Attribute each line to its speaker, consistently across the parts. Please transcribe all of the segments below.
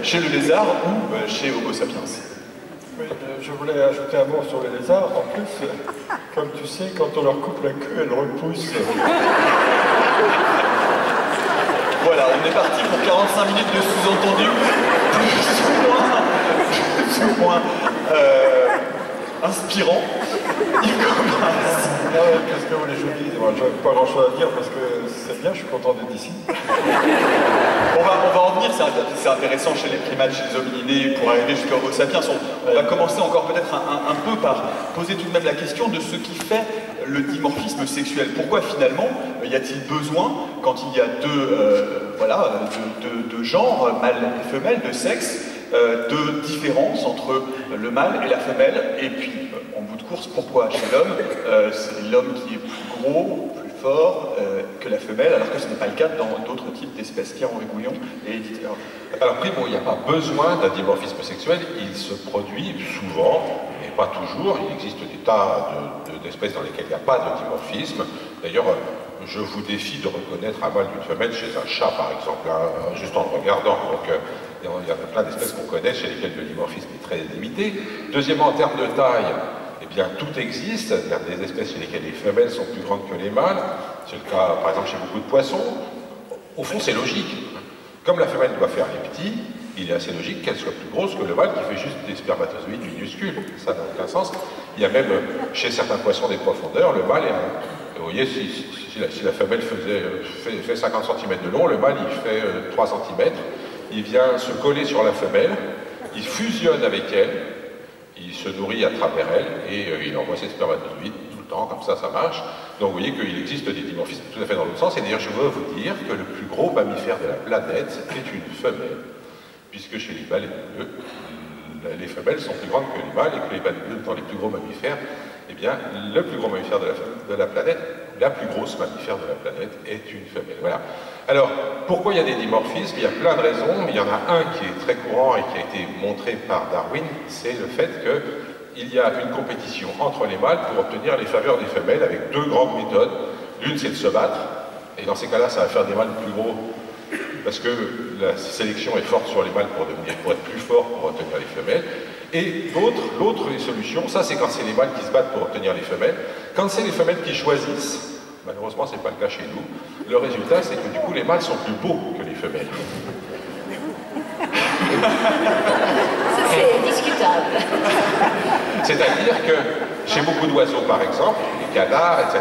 Speaker 1: chez le lézard ou chez Homo sapiens.
Speaker 2: Oui, je voulais ajouter un mot sur les lézards. En plus, comme tu sais, quand on leur coupe la queue, elles repoussent.
Speaker 1: Voilà, on est parti pour 45 minutes de sous-entendu, plus ou moins inspirant. Il commence.
Speaker 2: Qu'est-ce que vous voulez que je vous dise? Moi, j'avais pas grand-chose à dire parce que c'est bien, je suis content d'être ici.
Speaker 1: On va en venir, c'est intéressant chez les primates, chez les hominidés, pour arriver jusqu'à Homo sapiens. On va commencer encore peut-être un peu par poser tout de même la question de ce qui fait le dimorphisme sexuel. Pourquoi finalement y a-t-il besoin, quand il y a deux genres, mâle et femelle, de sexe, de différence entre le mâle et la femelle? Et puis, en bout de course, pourquoi chez l'homme, c'est l'homme qui est plus gros, plus fort que la femelle, alors que ce n'est pas le cas dans d'autres types d'espèces? Pierre-Henri Bouillon et éditeur.
Speaker 3: Alors, il n'y a pas besoin d'un dimorphisme sexuel, il se produit souvent, mais pas toujours. Il existe des tas d'espèces dans lesquelles il n'y a pas de dimorphisme. D'ailleurs, je vous défie de reconnaître un mâle d'une femelle chez un chat, par exemple, hein, juste en le regardant. Donc, il y a plein d'espèces qu'on connaît chez lesquelles le dimorphisme est très limité. Deuxièmement, en termes de taille, eh bien, tout existe. Il y a des espèces chez lesquelles les femelles sont plus grandes que les mâles. C'est le cas, par exemple, chez beaucoup de poissons. Au fond, c'est logique. Comme la femelle doit faire les petits, il est assez logique qu'elle soit plus grosse que le mâle qui fait juste des spermatozoïdes minuscules. Ça n'a aucun sens. Il y a même, chez certains poissons des profondeurs, le mâle est vous voyez, si la femelle fait 50 cm de long, le mâle il fait 3 cm. Il vient se coller sur la femelle, il fusionne avec elle, il se nourrit à travers elle et il envoie ses spermatozoïdes tout le temps, comme ça marche. Donc vous voyez qu'il existe des dimorphismes tout à fait dans l'autre sens. Et d'ailleurs, je veux vous dire que le plus gros mammifère de la planète est une femelle, puisque chez les mâles et les bleus, les femelles sont plus grandes que les mâles et que les mâles bleus sont les plus gros mammifères. Eh bien, le plus gros mammifère de la planète, la plus grosse mammifère de la planète est une femelle. Voilà. Alors, pourquoi il y a des dimorphismes? Il y a plein de raisons, mais il y en a un qui est très courant et qui a été montré par Darwin, c'est le fait qu'il y a une compétition entre les mâles pour obtenir les faveurs des femelles avec deux grandes méthodes. L'une, c'est de se battre, et dans ces cas-là, ça va faire des mâles plus gros, parce que la sélection est forte sur les mâles pour être plus forts pour obtenir les femelles. Et l'autre solution, ça c'est quand c'est les mâles qui se battent pour obtenir les femelles. Quand c'est les femelles qui choisissent, malheureusement c'est pas le cas chez nous, le résultat c'est que du coup les mâles sont plus beaux que les femelles.
Speaker 4: Ça c'est discutable.
Speaker 3: C'est-à-dire que chez beaucoup d'oiseaux par exemple, les canards, etc.,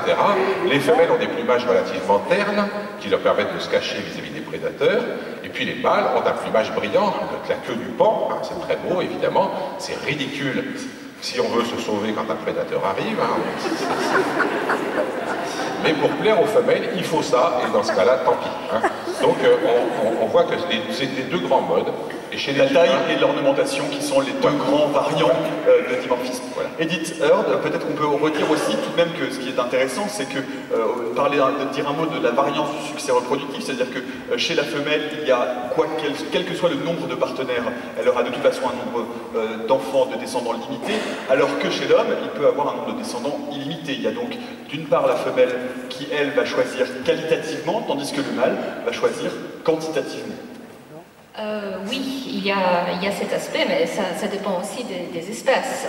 Speaker 3: les femelles ont des plumages relativement ternes qui leur permettent de se cacher vis-à-vis des prédateurs, et puis les mâles ont un plumage brillant, avec la queue du pan, hein, c'est très beau évidemment, c'est ridicule si on veut se sauver quand un prédateur arrive, hein. Mais pour plaire aux femelles, il faut ça, et dans ce cas-là, tant pis. Hein. Donc on voit que c'est les deux grands modes. Et chez
Speaker 1: la taille et l'ornementation qui sont les deux grands variants de dimorphisme. Voilà. Edith Heard, peut-être qu'on peut redire aussi tout de même que ce qui est intéressant, c'est que dire un mot de la variance du succès reproductif, c'est-à-dire que chez la femelle, il y a quel que soit le nombre de partenaires, elle aura de toute façon un nombre d'enfants, de descendants limité, alors que chez l'homme, il peut avoir un nombre de descendants illimité. Il y a donc d'une part la femelle qui, elle, va choisir qualitativement, tandis que le mâle va choisir quantitativement.
Speaker 4: Oui, il y a cet aspect, mais ça dépend aussi des espèces.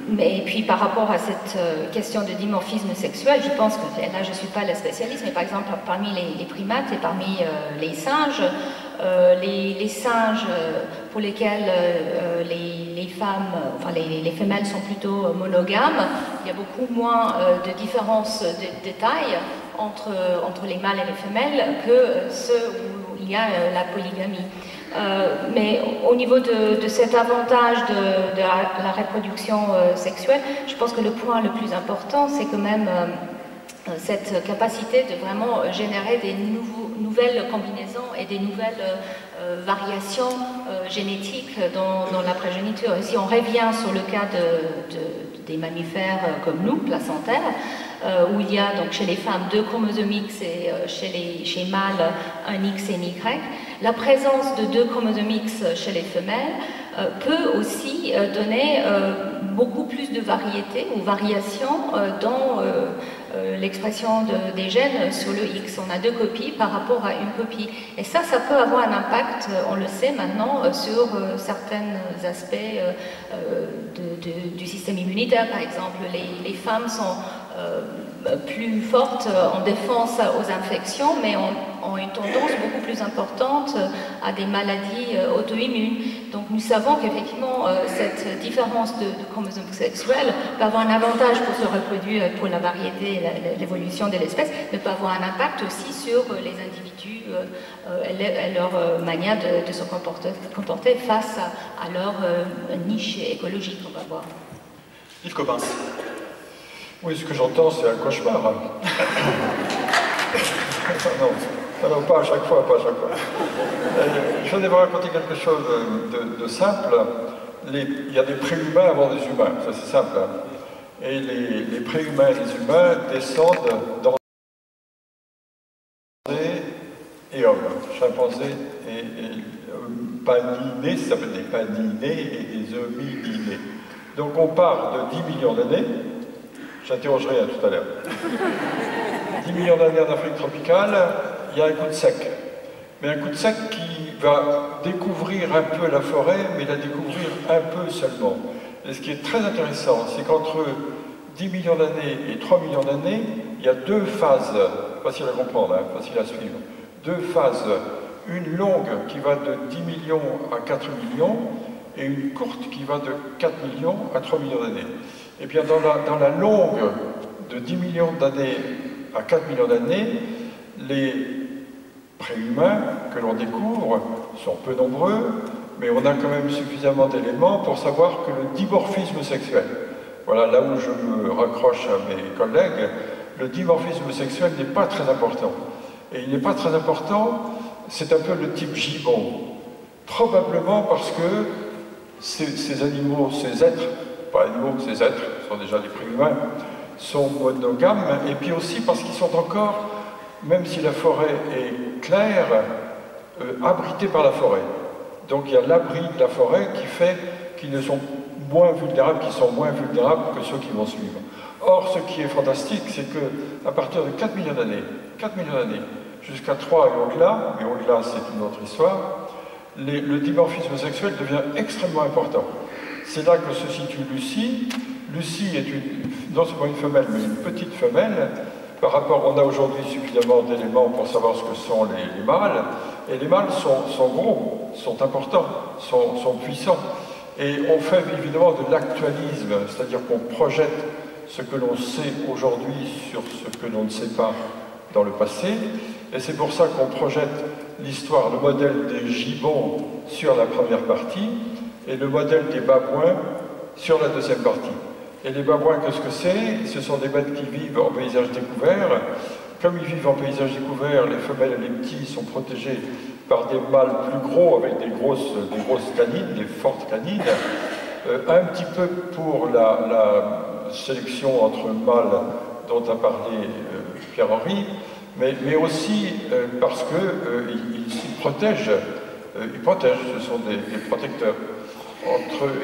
Speaker 4: Mais puis par rapport à cette question de dimorphisme sexuel, je pense que, là je ne suis pas la spécialiste, mais par exemple parmi les primates et parmi les singes pour lesquels les femmes, enfin les femelles sont plutôt monogames, il y a beaucoup moins de différences de taille entre les mâles et les femelles que ceux où il y a la polygamie. Mais au niveau de cet avantage de la reproduction sexuelle, je pense que le point le plus important, c'est quand même cette capacité de vraiment générer des nouvelles combinaisons et des nouvelles variations génétiques dans la progéniture. Et si on revient sur le cas des mammifères comme nous, placentaires, où il y a donc chez les femmes 2 chromosomes X et chez les mâles un X et un Y, la présence de 2 chromosomes X chez les femelles peut aussi donner beaucoup plus de variété ou variation dans l'expression des gènes sur le X. On a 2 copies par rapport à une copie. Et ça peut avoir un impact, on le sait maintenant, sur certains aspects du système immunitaire, par exemple. Les femmes sont plus fortes en défense aux infections, mais ont une tendance beaucoup plus importante à des maladies auto-immunes. Donc nous savons qu'effectivement, cette différence de chromosomes sexuels peut avoir un avantage pour se reproduire, pour la variété et l'évolution de l'espèce, mais peut avoir un impact aussi sur les individus et leur manière de se comporter face à leur niche écologique, on va voir.
Speaker 1: Yves Coppens.
Speaker 2: Oui, ce que j'entends, c'est un cauchemar. Non, pas à chaque fois, pas à chaque fois. Je vais vous raconter quelque chose de simple. Il y a des préhumains avant des humains, ça c'est simple. Et les préhumains et les humains descendent dans et hommes, chimpanzés et paninés, ça s'appelle des paninés et des hominidés. Donc on part de 10 millions d'années. J'interrogerai tout à l'heure. 10 millions d'années en Afrique tropicale, il y a un coup de sec. Mais un coup de sec qui va découvrir un peu la forêt, mais la découvrir un peu seulement. Et ce qui est très intéressant, c'est qu'entre 10 millions d'années et 3 millions d'années, il y a 2 phases, facile à comprendre, hein, facile à suivre. 2 phases, une longue qui va de 10 millions à 4 millions, et une courte qui va de 4 millions à 3 millions d'années. Et bien dans la longue de 10 millions d'années à 4 millions d'années, les préhumains que l'on découvre sont peu nombreux, mais on a quand même suffisamment d'éléments pour savoir que le dimorphisme sexuel, voilà là où je me raccroche à mes collègues, le dimorphisme sexuel n'est pas très important. Et il n'est pas très important, c'est un peu le type gibbon. Probablement parce que ces animaux, ces êtres, pas animaux, ces êtres, sont déjà des préhumains, sont monogames, et puis aussi parce qu'ils sont encore, même si la forêt est claire, abrités par la forêt. Donc il y a l'abri de la forêt qui fait qu'ils sont moins vulnérables que ceux qui vont suivre. Or, ce qui est fantastique, c'est qu'à partir de 4 millions d'années, jusqu'à 3 et au-delà, mais au-delà c'est une autre histoire, le dimorphisme sexuel devient extrêmement important. C'est là que se situe Lucie. Lucie est non seulement une femelle, mais une petite femelle. Par rapport, on a aujourd'hui suffisamment d'éléments pour savoir ce que sont les mâles. Et les mâles sont gros, sont importants, sont puissants. Et on fait évidemment de l'actualisme, c'est-à-dire qu'on projette ce que l'on sait aujourd'hui sur ce que l'on ne sait pas dans le passé. Et c'est pour ça qu'on projette l'histoire, le modèle des gibbons sur la première partie et le modèle des babouins sur la deuxième partie. Et les babouins, qu'est-ce que c'est? Ce sont des bêtes qui vivent en paysage découvert. Comme ils vivent en paysage découvert, les femelles et les petits sont protégés par des mâles plus gros avec des grosses canines, des fortes canines. Un petit peu pour la sélection entre mâles dont a parlé Pierre-Henri, mais aussi parce qu'ils protègent, ce sont des protecteurs.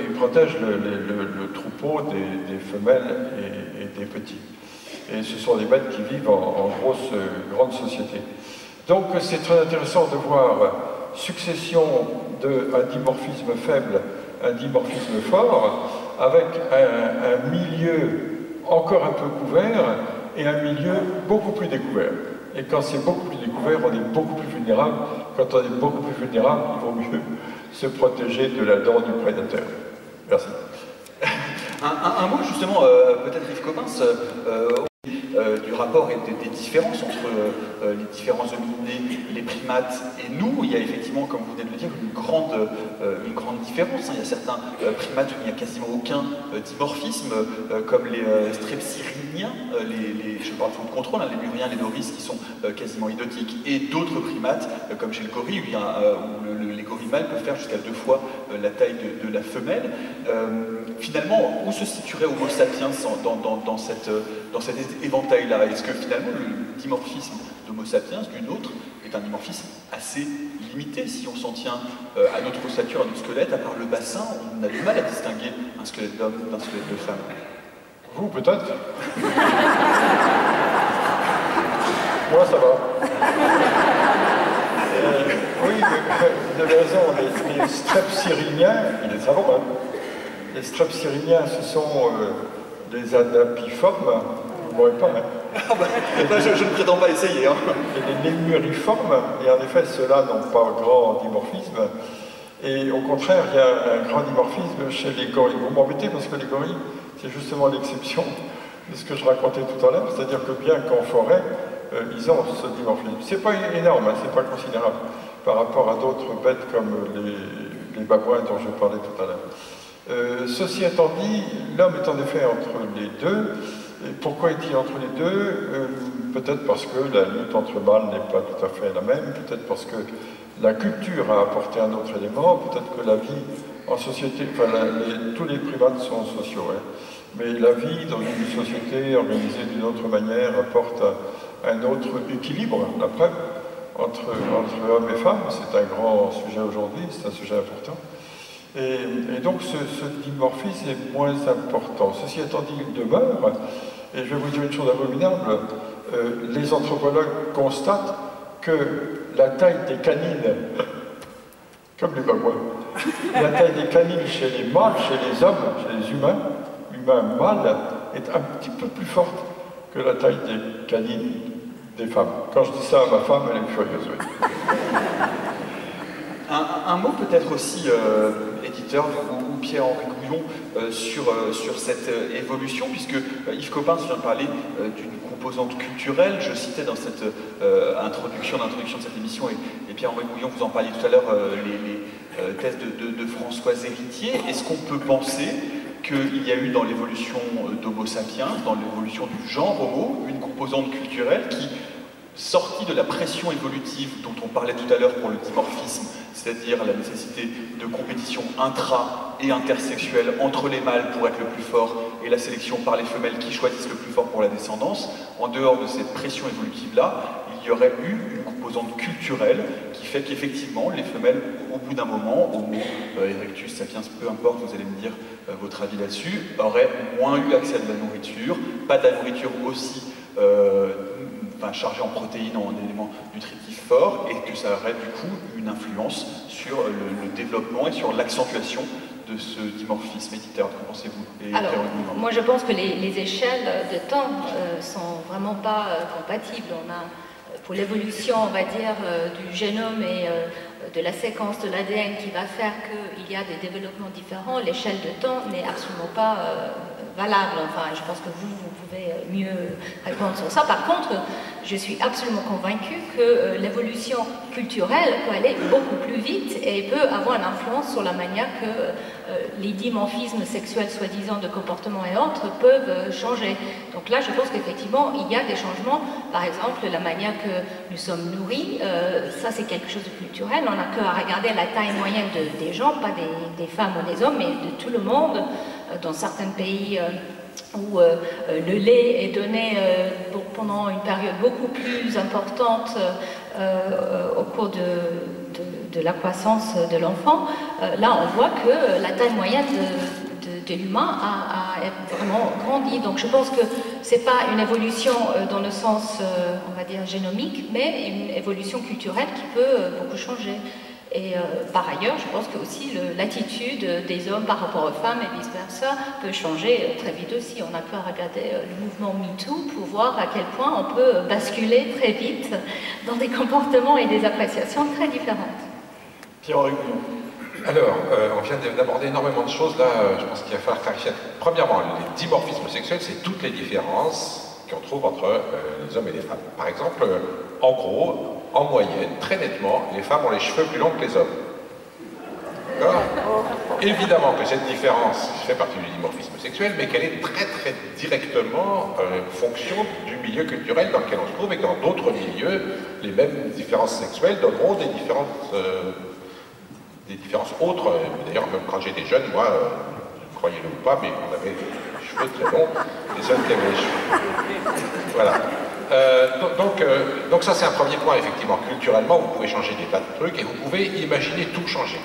Speaker 2: Ils protègent le troupeau des femelles et des petits. Et ce sont des bêtes qui vivent en grande société. Donc c'est très intéressant de voir succession d'un dimorphisme faible, un dimorphisme fort, avec un milieu encore un peu couvert et un milieu beaucoup plus découvert. Et quand c'est beaucoup plus découvert, on est beaucoup plus vulnérable. Quand on est beaucoup plus vulnérable, il vaut mieux se protéger de la dent du prédateur. Merci.
Speaker 1: Un mot justement, peut-être Yves Coppens, du rapport et des différences entre les différents hominidés, les primates et nous. Il y a effectivement, comme vous venez de le dire, une grande différence. Il y a certains primates où il n'y a quasiment aucun dimorphisme, comme les strepsirrhiniens, je parle sous le contrôle, les muriens, les noris qui sont quasiment idotiques, et d'autres primates, comme chez le gorille, où les gorilles mâles peuvent faire jusqu'à 2 fois la taille de la femelle. Finalement, où se situerait Homo sapiens dans cet éventail-là? Est-ce que finalement le dimorphisme d'Homo sapiens, du nôtre, est un dimorphisme assez limité. Si on s'en tient à notre ossature, à notre squelette, à part le bassin, on a du mal à distinguer un squelette d'homme d'un squelette de femme.
Speaker 2: Vous, peut-être? Moi, ça va. Oui, vous avez raison, les strepsirrhiniens, ils les savent, hein. Les strepsirrhiniens, ce sont des adapiformes, vous ne m'aurez pas, hein.
Speaker 1: Je ne prétends pas essayer. Hein.
Speaker 2: Et les lémuriformes, et en effet, ceux-là n'ont pas grand dimorphisme. Et au contraire, il y a un grand dimorphisme chez les gorilles. Vous m'embêtez parce que les gorilles, c'est justement l'exception de ce que je racontais tout à l'heure, c'est-à-dire que bien qu'en forêt, ils ont ce dimorphisme. C'est pas énorme, hein, c'est pas considérable par rapport à d'autres bêtes comme les babouins dont je parlais tout à l'heure. Ceci étant dit, l'homme est en effet entre les deux. Et pourquoi est-il entre les deux? Peut-être parce que la lutte entre mâles n'est pas tout à fait la même, peut-être parce que la culture a apporté un autre élément, peut-être que la vie en société, enfin tous les primates sont sociaux, hein, mais la vie dans une société organisée d'une autre manière apporte un autre équilibre, la preuve, entre hommes et femmes. C'est un grand sujet aujourd'hui, c'est un sujet important. Et donc ce dimorphisme est moins important. Ceci étant dit, il demeure, et je vais vous dire une chose abominable, les anthropologues constatent que la taille des canines, comme les babouins, la taille des canines chez les mâles, chez les hommes, chez les humains mâles, est un petit peu plus forte que la taille des canines des femmes. Quand je dis ça à ma femme, elle est furieuse, oui.
Speaker 1: Un mot peut-être aussi, éditeur ou Pierre-Henri Gouillon, sur cette évolution, puisque Yves Copin vient de parler d'une composante culturelle. Je citais dans cette introduction de cette émission, et Pierre-Henri Gouillon, vous en parliez tout à l'heure, les thèses de Françoise Héritier. Est-ce qu'on peut penser qu'il y a eu dans l'évolution d'Homo sapiens, dans l'évolution du genre Homo, une composante culturelle qui, sortie de la pression évolutive dont on parlait tout à l'heure pour le dimorphisme, c'est-à-dire la nécessité de compétition intra- et intersexuelle entre les mâles pour être le plus fort et la sélection par les femelles qui choisissent le plus fort pour la descendance, en dehors de cette pression évolutive-là, il y aurait eu une composante culturelle qui fait qu'effectivement, les femelles, au bout d'un moment, Homo erectus sapiens, peu importe, vous allez me dire votre avis là-dessus, auraient moins eu accès à de la nourriture, pas de la nourriture aussi chargée en protéines, en éléments nutritifs forts, et que ça aurait du coup une influence sur le développement et sur l'accentuation de ce dimorphisme. Éditeur, qu'en pensez-vous?
Speaker 4: Alors, moi je pense que les échelles de temps sont vraiment pas compatibles. On a, pour l'évolution, on va dire, du génome et de la séquence de l'ADN qui va faire qu'il y a des développements différents, l'échelle de temps n'est absolument pas valable. Enfin, je pense que vous pouvez mieux répondre sur ça. Par contre, je suis absolument convaincue que l'évolution culturelle peut aller beaucoup plus vite et peut avoir une influence sur la manière que les dimorphismes sexuels soi-disant de comportement et autres peuvent changer. Donc là, je pense qu'effectivement, il y a des changements. Par exemple, la manière que nous sommes nourris, ça c'est quelque chose de culturel. On n'a qu'à regarder la taille moyenne des gens, pas des femmes ou des hommes, mais de tout le monde. Dans certains pays où le lait est donné pendant une période beaucoup plus importante au cours de la croissance de l'enfant, là on voit que la taille moyenne de l'humain a vraiment grandi. Donc je pense que ce n'est pas une évolution dans le sens, on va dire, génomique, mais une évolution culturelle qui peut beaucoup changer. Et par ailleurs, je pense que aussi l'attitude des hommes par rapport aux femmes et vice-versa peut changer très vite aussi. On a pu regarder le mouvement MeToo pour voir à quel point on peut basculer très vite dans des comportements et des appréciations très différentes.
Speaker 1: Pierre-Henri Gouillon.
Speaker 3: Alors, on vient d'aborder énormément de choses là, je pense qu'il va falloir clarifier. Premièrement, les dimorphismes sexuels, c'est toutes les différences qu'on trouve entre les hommes et les femmes. Par exemple, en gros, en moyenne, très nettement, les femmes ont les cheveux plus longs que les hommes. D'accord ? Évidemment que cette différence fait partie du dimorphisme sexuel, mais qu'elle est très très directement fonction du milieu culturel dans lequel on se trouve, et que dans d'autres milieux, les mêmes différences sexuelles donneront des différences autres. D'ailleurs, même quand j'étais jeune, moi, croyez-le ou pas, mais on avait les cheveux très longs, les hommes qui avaient les cheveux. Voilà. Donc ça c'est un premier point, effectivement. Culturellement, vous pouvez changer des tas de trucs et vous pouvez imaginer tout changer.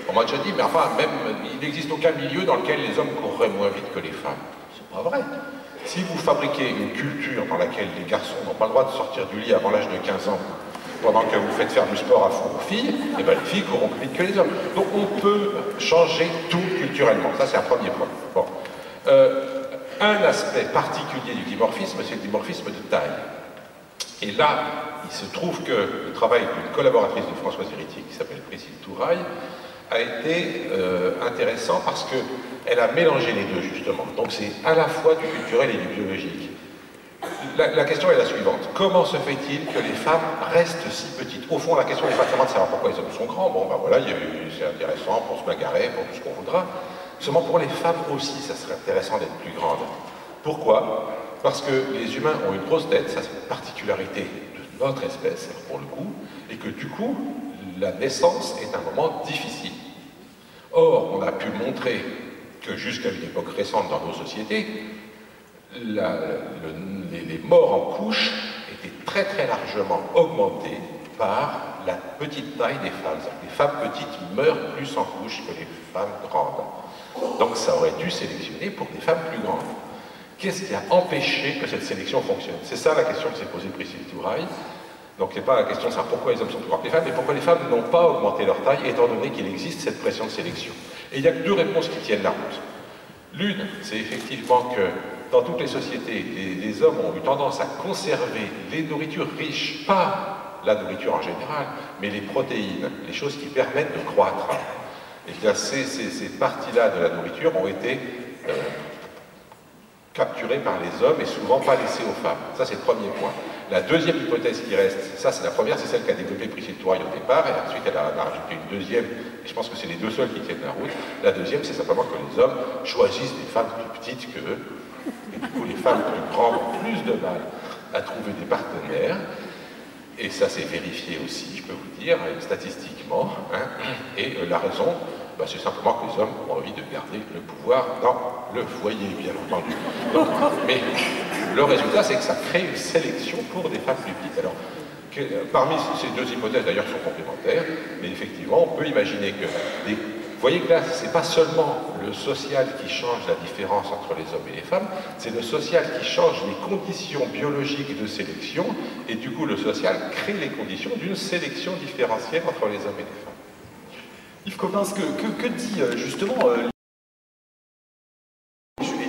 Speaker 3: On m'a déjà dit, mais enfin, même, il n'existe aucun milieu dans lequel les hommes courraient moins vite que les femmes. C'est pas vrai. Si vous fabriquez une culture dans laquelle les garçons n'ont pas le droit de sortir du lit avant l'âge de 15 ans, pendant que vous faites faire du sport à fond aux filles, et bien les filles courront plus vite que les hommes. Donc on peut changer tout culturellement. Ça c'est un premier point. Bon. Un aspect particulier du dimorphisme, c'est le dimorphisme de taille. Et là, il se trouve que le travail d'une collaboratrice de Françoise Héritier, qui s'appelle Priscille Touraille, a été intéressant parce qu'elle a mélangé les deux, justement. Donc c'est à la fois du culturel et du biologique. La question est la suivante. Comment se fait-il que les femmes restent si petites? Au fond, la question n'est pas tellement de savoir pourquoi les hommes sont grands. Bon, ben voilà, c'est intéressant pour se bagarrer, pour tout ce qu'on voudra. Seulement pour les femmes aussi, ça serait intéressant d'être plus grandes. Pourquoi? Parce que les humains ont une grosse tête, ça c'est une particularité de notre espèce, pour le coup, et que du coup, la naissance est un moment difficile. Or, on a pu montrer que jusqu'à une époque récente dans nos sociétés, les morts en couche étaient très très largement augmentées par la petite taille des femmes. Les femmes petites meurent plus en couche que les femmes grandes. Donc ça aurait dû sélectionner pour des femmes plus grandes. Qu'est-ce qui a empêché que cette sélection fonctionne? C'est ça la question que s'est posée Priscille Touraille. Donc c'est pas la question de savoir pourquoi les hommes sont plus grands que les femmes, mais pourquoi les femmes n'ont pas augmenté leur taille, étant donné qu'il existe cette pression de sélection. Et il n'y a que deux réponses qui tiennent la route. L'une, c'est effectivement que dans toutes les sociétés, les hommes ont eu tendance à conserver les nourritures riches, pas la nourriture en général, mais les protéines, les choses qui permettent de croître. Et bien ces parties-là de la nourriture ont été capturées par les hommes et souvent pas laissées aux femmes. Ça, c'est le premier point. La deuxième hypothèse qui reste, ça c'est la première, c'est celle qu'a développée Priscille Touraille au départ, et ensuite elle a rajouté une deuxième, et je pense que c'est les deux seuls qui tiennent la route. La deuxième, c'est simplement que les hommes choisissent des femmes plus petites qu'eux, et du coup les femmes plus grandes ont plus de mal à trouver des partenaires, et ça c'est vérifié aussi, je peux vous dire, statistiquement, hein. Et la raison, bah, c'est simplement que les hommes ont envie de garder le pouvoir dans le foyer, bien entendu. Donc, mais le résultat, c'est que ça crée une sélection pour des femmes plus petites. Alors, parmi ces deux hypothèses, d'ailleurs, sont complémentaires, mais effectivement, on peut imaginer que vous voyez que là, c'est pas seulement le social qui change la différence entre les hommes et les femmes, c'est le social qui change les conditions biologiques de sélection, et du coup, le social crée les conditions d'une sélection différentielle entre les hommes et les femmes.
Speaker 1: Yves Coppens, que dit justement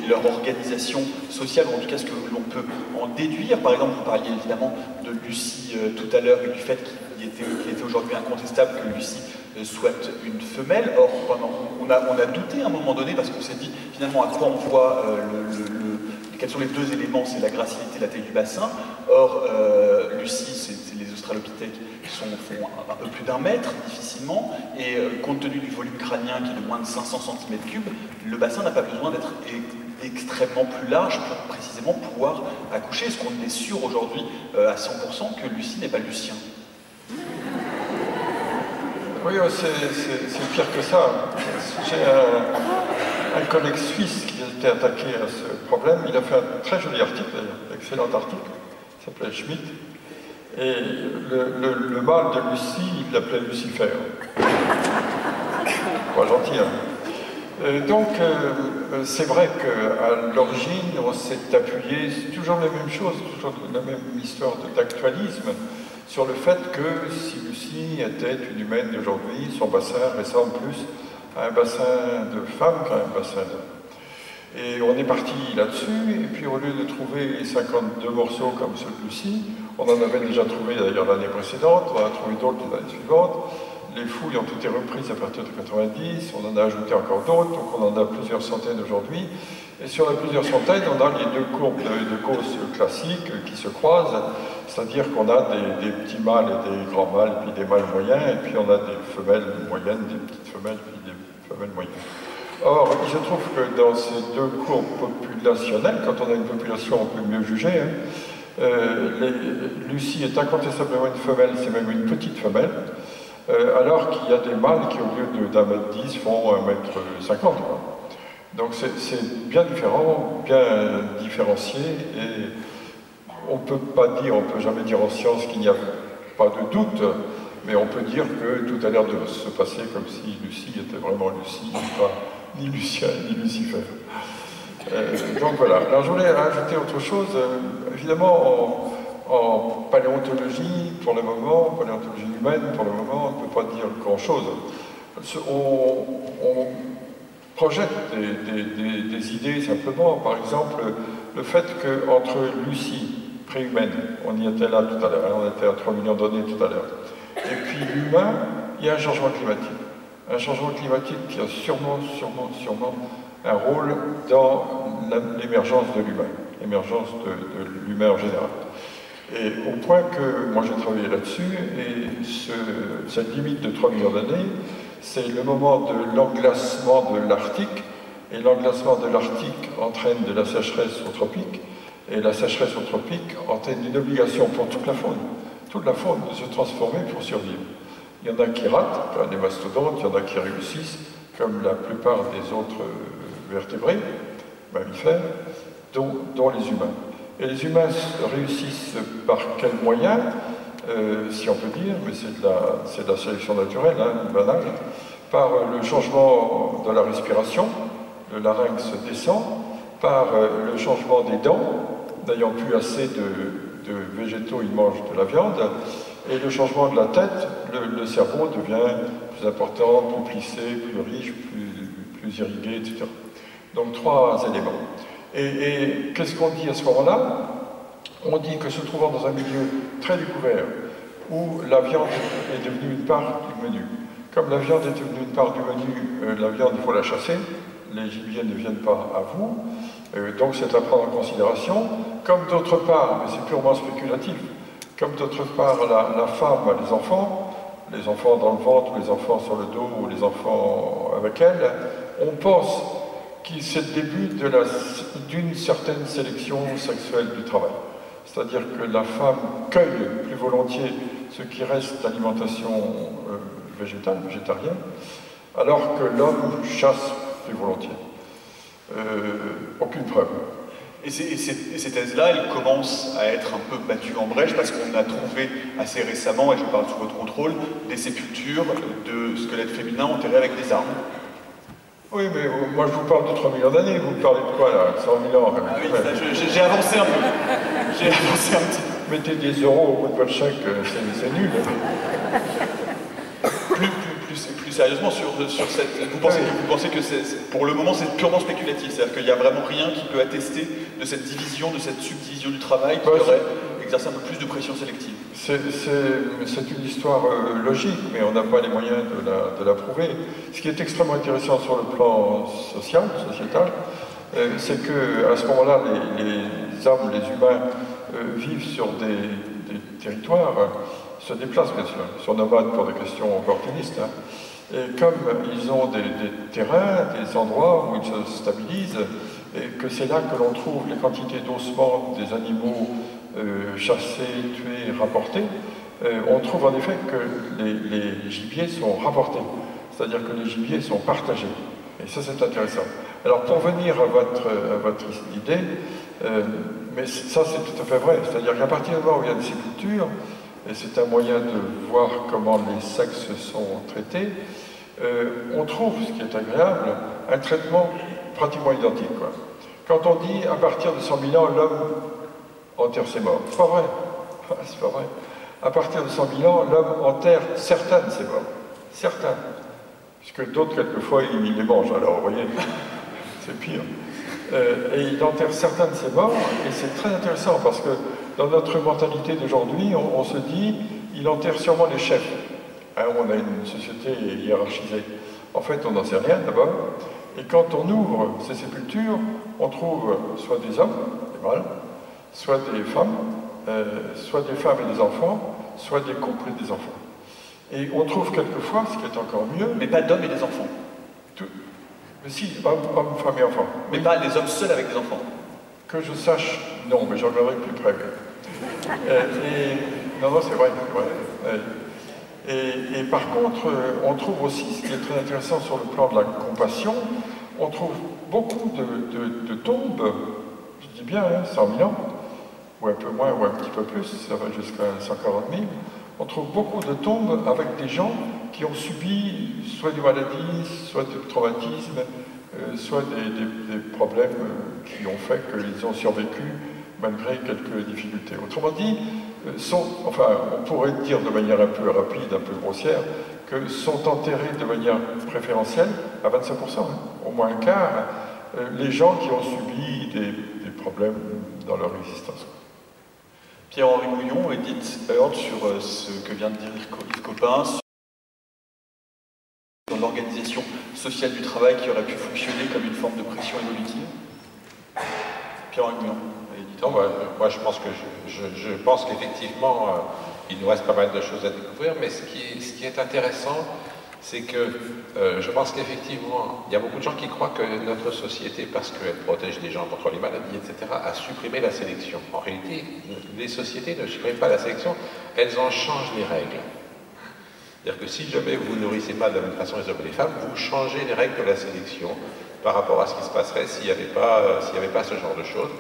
Speaker 1: leur organisation sociale, ou en tout cas ce que l'on peut en déduire? Par exemple, vous parliez évidemment de Lucie tout à l'heure et du fait qu'il était aujourd'hui incontestable que Lucie soit une femelle. Or, on a douté à un moment donné parce qu'on s'est dit finalement à quoi on voit quels sont les deux éléments, c'est la gracilité, la taille du bassin. Or, Lucie, c'est les australopithèques qui font un peu plus d'1 mètre, difficilement, et compte tenu du volume crânien qui est de moins de 500 cm3, le bassin n'a pas besoin d'être extrêmement plus large pour précisément pouvoir accoucher. Est-ce qu'on est sûr aujourd'hui à 100% que Lucie n'est pas Lucien?
Speaker 2: Oui, c'est pire que ça. J'ai un collègue suisse qui a été attaqué à ce problème. Il a fait un très joli article, excellent article, qui s'appelait Schmitt. Et le mâle de Lucie, il l'appelait Lucifer. Pas gentil, hein. Donc, c'est vrai qu'à l'origine, on s'est appuyé, c'est toujours la même chose, toujours la même histoire d'actualisme, sur le fait que si Lucie était une humaine d'aujourd'hui, son bassin ressemble plus à un bassin de femme qu'à un bassin d'homme. Et on est parti là-dessus, et puis au lieu de trouver 52 morceaux comme ceux de Lucie, on en avait déjà trouvé d'ailleurs l'année précédente, on en a trouvé d'autres l'année suivante. Les fouilles ont été reprises à partir de 90, on en a ajouté encore d'autres, donc on en a plusieurs centaines aujourd'hui. Et sur les plusieurs centaines, on a les deux courbes de Gauss classiques qui se croisent, c'est-à-dire qu'on a des petits mâles et des grands mâles, et puis des mâles moyens, et puis on a des femelles moyennes, des petites femelles, puis des femelles moyennes. Or, il se trouve que dans ces deux courbes populationnelles, quand on a une population, on peut mieux juger, hein, Lucie est incontestablement une femelle, c'est même une petite femelle, alors qu'il y a des mâles qui, au lieu d'1 mètre 10, font 1 mètre 50. Quoi. Donc c'est bien différent, bien différencié, et on ne peut jamais dire en science qu'il n'y a pas de doute, mais on peut dire que tout a l'air de se passer comme si Lucie était vraiment Lucie, pas ni Lucien, ni Lucifer. Donc voilà. Alors je voulais ajouter autre chose. Évidemment, en paléontologie, pour le moment, paléontologie humaine, pour le moment, on ne peut pas dire grand-chose. On projette des idées simplement. Par exemple, le fait qu'entre Lucie, préhumaine, on y était là tout à l'heure, on était à 3 millions d'années tout à l'heure, et puis l'humain, il y a un changement climatique. Un changement climatique qui a sûrement un rôle dans l'émergence de l'humain, l'émergence de l'humain en général. Et au point que, moi j'ai travaillé là-dessus, et cette limite de 3 millions d'années, c'est le moment de l'englacement de l'Arctique, et l'englacement de l'Arctique entraîne de la sécheresse aux tropiques, et la sécheresse aux tropiques entraîne une obligation pour toute la faune de se transformer pour survivre. Il y en a qui ratent, comme les mastodontes, il y en a qui réussissent, comme la plupart des autres vertébrés, mammifères, dont les humains. Et les humains réussissent par quels moyens, si on peut dire, mais c'est de la sélection naturelle, banale, par le changement de la respiration, le larynx descend, par le changement des dents, n'ayant plus assez de végétaux, ils mangent de la viande, et le changement de la tête, le cerveau devient plus important, plus plissé, plus riche, plus irrigué, etc. Donc 3 éléments. Et qu'est-ce qu'on dit à ce moment-là? On dit que se trouvant dans un milieu très découvert, où la viande est devenue une part du menu. Comme la viande est devenue une part du menu, la viande, il faut la chasser, les gibiers ne viennent pas à vous, donc c'est à prendre en considération. Comme d'autre part, mais c'est purement spéculatif, comme d'autre part la femme a les enfants dans le ventre, ou les enfants sur le dos, ou les enfants avec elle, on pense que c'est le début d'une certaine sélection sexuelle du travail. C'est-à-dire que la femme cueille plus volontiers ce qui reste d'alimentation végétarienne, alors que l'homme chasse plus volontiers. Aucune preuve.
Speaker 1: Et ces thèses-là, elles commencent à être un peu battues en brèche parce qu'on a trouvé assez récemment, et je parle sous votre contrôle, des sépultures de squelettes féminins enterrés avec des armes.
Speaker 2: Oui, mais moi je vous parle de 3 millions d'années, vous me parlez de quoi là? 100 000 ans?
Speaker 1: Ah oui, j'ai avancé un peu. J'ai avancé un petit peu.
Speaker 2: Mettez des euros au bout de votre chèque, c'est nul.
Speaker 1: Plus sérieusement, sur cette, vous pensez que pour le moment c'est purement spéculatif, c'est-à-dire qu'il n'y a vraiment rien qui peut attester de cette division, de cette subdivision du travail qui aurait exercé un peu plus de pression sélective? C'est une histoire logique, mais on n'a pas les moyens de la prouver. Ce qui est extrêmement intéressant sur le plan sociétal, c'est qu'à ce moment-là, les hommes, les humains vivent sur des territoires, se déplacent bien sûr, ils sont nomades pour des questions opportunistes, hein. Et comme ils ont des terrains, des endroits où ils se stabilisent, et que c'est là que l'on trouve les quantités d'ossements des animaux chassés, tués, rapportés, on trouve en effet que les gibiers sont rapportés, c'est-à-dire que les gibiers sont partagés. Et ça, c'est intéressant. Alors, pour venir à votre idée, mais ça, c'est tout à fait vrai, c'est-à-dire qu'à partir du moment où il y a une sépulture, et c'est un moyen de voir comment les sexes sont traités, on trouve, ce qui est agréable, un traitement pratiquement identique, quoi. Quand on dit à partir de 100 000 ans, l'homme enterre ses morts, c'est pas vrai. C'est pas vrai. À partir de 100 000 ans, l'homme enterre certains de ses morts. Certains. Puisque d'autres, quelquefois, il les mange. Alors, vous voyez, c'est pire. Et il enterre certains de ses morts, et c'est très intéressant parce que dans notre mentalité d'aujourd'hui, on se dit, il enterre sûrement les chefs. Hein, on a une société hiérarchisée. En fait, on n'en sait rien d'abord. Et quand on ouvre ces sépultures, on trouve soit des hommes, des mâles, soit des femmes et des enfants, soit des couples et des enfants. Et on trouve quelquefois, ce qui est encore mieux... Mais pas d'hommes et des enfants.
Speaker 2: Mais si, hommes, femmes et enfants.
Speaker 1: Mais pas des hommes seuls avec des enfants.
Speaker 2: Que je sache, non, mais j'en regarderai plus près. Non, c'est vrai. Et par contre, on trouve aussi, ce qui est très intéressant sur le plan de la compassion, on trouve beaucoup de tombes, je dis bien, 100 000 ans, ou un peu moins, ou un petit peu plus, ça va jusqu'à 140 000, on trouve beaucoup de tombes avec des gens qui ont subi soit des maladies, soit du traumatisme, soit des problèmes qui ont fait qu'ils ont survécu malgré quelques difficultés. Autrement dit, on pourrait dire de manière un peu rapide, un peu grossière, que sont enterrés de manière préférentielle à 25%, hein, au moins un quart, les gens qui ont subi des problèmes dans leur existence.
Speaker 1: Pierre-Henri Mouillon, Edith Heard, sur ce que vient de dire Yves Copin, sur l'organisation sociale du travail qui aurait pu fonctionner comme une forme de pression évolutive. Pierre-Henri Mouillon.
Speaker 3: Non, moi je pense que je pense qu'effectivement il nous reste pas mal de choses à découvrir, mais ce qui est intéressant, c'est que je pense qu'effectivement il y a beaucoup de gens qui croient que notre société, parce qu'elle protège les gens contre les maladies, etc., a supprimé la sélection. En réalité, les sociétés ne suppriment pas la sélection, elles en changent les règles. C'est-à-dire que si jamais vous ne nourrissez pas de la même façon les hommes et les femmes, vous changez les règles de la sélection par rapport à ce qui se passerait s'il n'y avait pas ce genre de choses.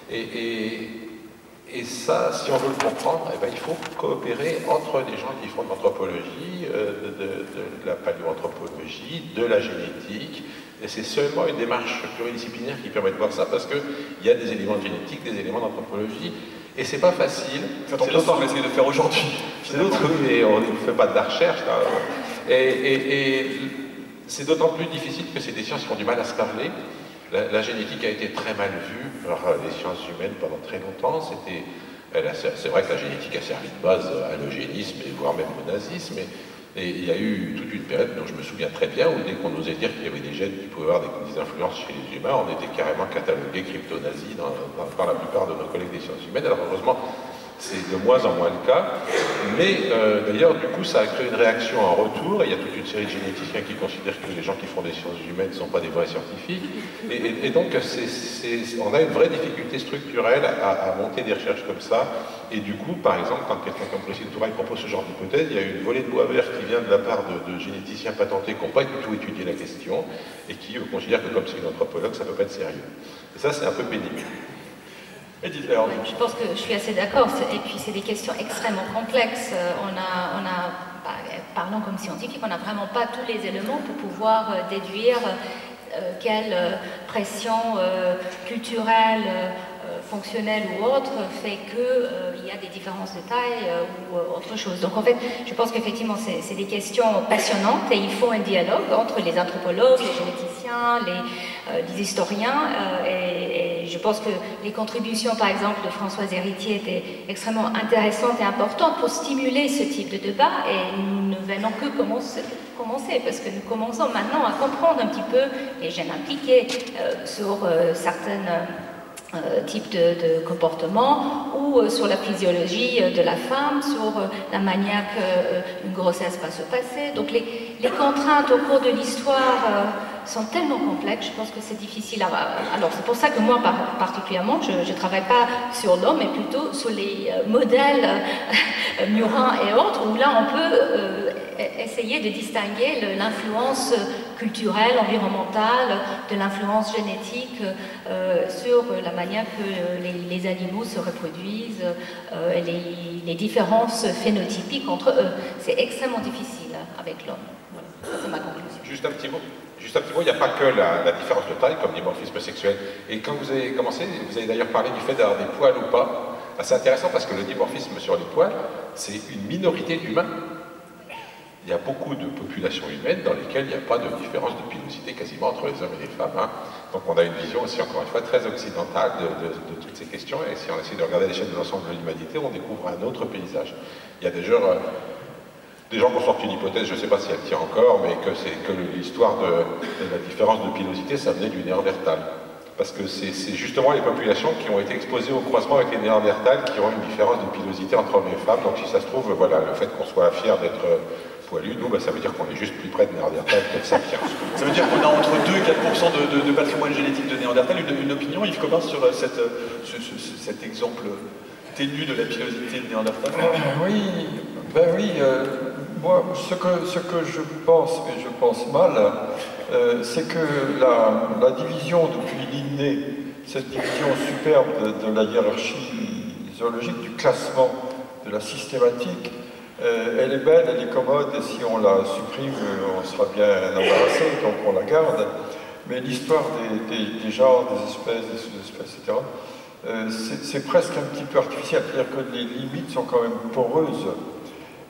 Speaker 3: Et ça, si on veut le comprendre, eh ben, il faut coopérer entre les gens qui font de l'anthropologie, de la paléoanthropologie, de la génétique. Et c'est seulement une démarche pluridisciplinaire qui permet de voir ça, parce qu'il y a des éléments de génétique, des éléments d'anthropologie, et c'est pas facile.
Speaker 1: Ça tombe bien ce qu'on va essayer de faire aujourd'hui.
Speaker 3: C'est d'autres, oui, mais on ne fait pas de la recherche, là. Et c'est d'autant plus difficile que c'est des sciences qui ont du mal à se parler. La génétique a été très mal vue par les sciences humaines pendant très longtemps. C'est vrai que la génétique a servi de base à l'eugénisme et voire même au nazisme. Et il y a eu toute une période dont je me souviens très bien où dès qu'on osait dire qu'il y avait des gènes qui pouvaient avoir des influences chez les humains, on était carrément catalogués crypto-nazis par la plupart de nos collègues des sciences humaines. Alors heureusement, c'est de moins en moins le cas, mais d'ailleurs, du coup, ça a créé une réaction en retour, et il y a toute une série de généticiens qui considèrent que les gens qui font des sciences humaines ne sont pas des vrais scientifiques, et donc on a une vraie difficulté structurelle à monter des recherches comme ça, et du coup, par exemple, quand quelqu'un comme Priscille Touraille propose ce genre d'hypothèse, il y a une volée de bois vert qui vient de la part de généticiens patentés qui n'ont pas du tout étudié la question, et qui considèrent que comme c'est une anthropologue, ça ne peut pas être sérieux. Et ça, c'est un peu pénible.
Speaker 4: Oui, je pense que je suis assez d'accord, et puis c'est des questions extrêmement complexes. Parlons comme scientifique, on n'a vraiment pas tous les éléments pour pouvoir déduire quelle pression culturelle, fonctionnelle ou autre fait qu'il y a des différences de taille ou autre chose. Donc en fait, je pense qu'effectivement c'est des questions passionnantes et il faut un dialogue entre les anthropologues, les généticiens, les historiens et je pense que les contributions par exemple de Françoise Héritier étaient extrêmement intéressantes et importantes pour stimuler ce type de débat et nous ne venons que commencer parce que nous commençons maintenant à comprendre un petit peu les gènes impliqués sur certaines type de comportement ou sur la physiologie de la femme, sur la manière qu'une grossesse va se passer. Donc les contraintes au cours de l'histoire sont tellement complexes, je pense que c'est difficile à... Alors c'est pour ça que moi particulièrement, je ne travaille pas sur l'homme, mais plutôt sur les modèles murins et autres, où là on peut essayer de distinguer l'influence culturelle, environnementale, de l'influence génétique sur la manière que les animaux se reproduisent, les différences phénotypiques entre eux. C'est extrêmement difficile avec l'homme. Voilà. Ça c'est ma conclusion.
Speaker 3: Juste un petit mot, il n'y a pas que la différence de taille comme dimorphisme sexuel. Et quand vous avez commencé, vous avez d'ailleurs parlé du fait d'avoir des poils ou pas. C'est intéressant parce que le dimorphisme sur les poils, c'est une minorité d'humains. Il y a beaucoup de populations humaines dans lesquelles il n'y a pas de différence de pilosité quasiment entre les hommes et les femmes. Hein. Donc on a une vision aussi, encore une fois, très occidentale de toutes ces questions. Et si on essaie de regarder l'échelle de l'ensemble de l'humanité, on découvre un autre paysage. Il y a des gens qui ont sorti une hypothèse, je ne sais pas si elle tient encore, mais que l'histoire de la différence de pilosité, ça venait du Néandertal. Parce que c'est justement les populations qui ont été exposées au croisement avec les Néandertals qui ont une différence de pilosité entre hommes et femmes. Donc si ça se trouve, voilà, le fait qu'on soit fier d'être poilu, nous, ça veut dire qu'on est juste plus près de Néandertal que de Sapiens.
Speaker 1: Ça veut dire qu'on a entre 2 et 4% de patrimoine génétique de Néandertal. Une opinion, Yves Copin, sur cet exemple ténu de la pilosité de Néandertal?
Speaker 2: Oui, moi, ce que je pense, et je pense mal, c'est que la division depuis l'inné, cette division superbe de la hiérarchie zoologique du classement, de la systématique. Elle est belle, elle est commode, et si on la supprime, on sera bien embarrassé, donc on la garde. Mais l'histoire des genres, des espèces, des sous-espèces, etc., c'est presque un petit peu artificiel, c'est-à-dire que les limites sont quand même poreuses.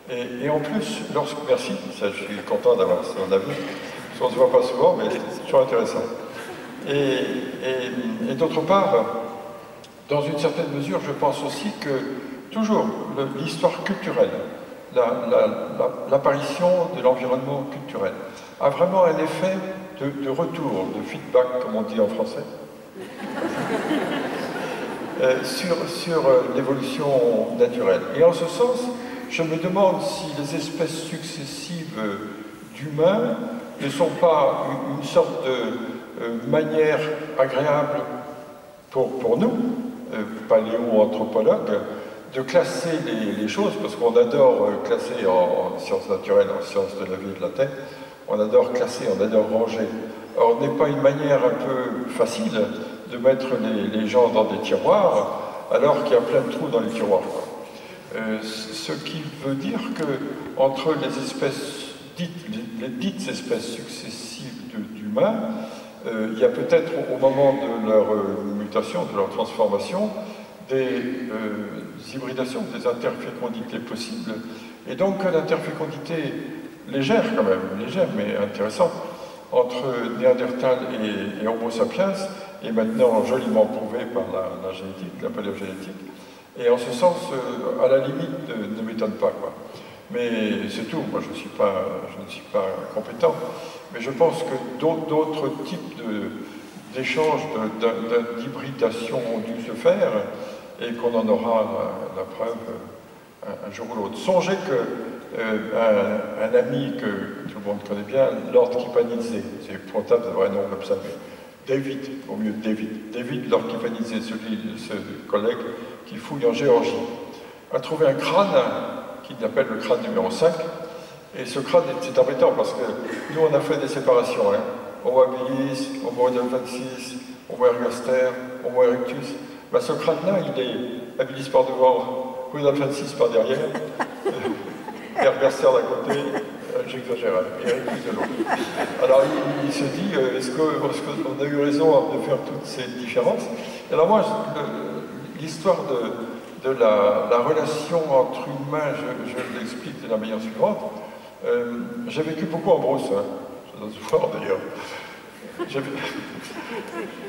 Speaker 2: Et en plus, merci, ça, je suis content d'avoir son avis, parce qu'on ne se voit pas souvent, mais c'est toujours intéressant. Et d'autre part, dans une certaine mesure, je pense aussi que, toujours, l'histoire culturelle, l'apparition de l'environnement culturel, a vraiment un effet de retour, de feedback, comme on dit en français, sur l'évolution naturelle. Et en ce sens, je me demande si les espèces successives d'humains ne sont pas une sorte de manière agréable pour nous, paléo-anthropologues, de classer les choses, parce qu'on adore classer en sciences naturelles, en sciences de la vie et de la Terre, on adore classer, on adore ranger. Or, n'est pas une manière un peu facile de mettre les gens dans des tiroirs, alors qu'il y a plein de trous dans les tiroirs. Ce qui veut dire que entre les espèces les dites espèces successives d'humains, il y a peut-être au moment de leur mutation, de leur transformation, des hybridations, des interfécondités possibles, et donc l'interfécondité légère quand même, légère mais intéressante, entre Néandertal et Homo sapiens, est maintenant joliment prouvée par la génétique, la paléogénétique, et en ce sens, à la limite, ne m'étonne pas, quoi. Mais c'est tout, moi je ne suis pas compétent, mais je pense que d'autres types d'échanges, d'hybridation ont dû se faire, et qu'on en aura la preuve un jour ou l'autre. Songez qu'un ami que tout le monde connaît bien, Lord Kipanidze, c'est épouvantable d'avoir un nom comme ça, mais David, au mieux David Lord Kipanidze, ce collègue qui fouille en Géorgie, a trouvé un crâne qu'il appelle le crâne numéro 5, et ce crâne, c'est embêtant parce que nous on a fait des séparations, hein. Homo habilis, Homo heidelbergensis, Homo ergaster, Homo erectus. Ben, ce crâne-là, il est habilis par devant, Homo heidelbergensis par derrière, ergaster d'un côté, j'exagère, et erectus de l'autre. Alors il se dit, est-ce qu'on a eu raison de faire toutes ces différences? Alors moi, l'histoire de la relation entre humains, je l'explique de la manière suivante. J'ai vécu beaucoup en brousse, hein. Ça doit se voir d'ailleurs.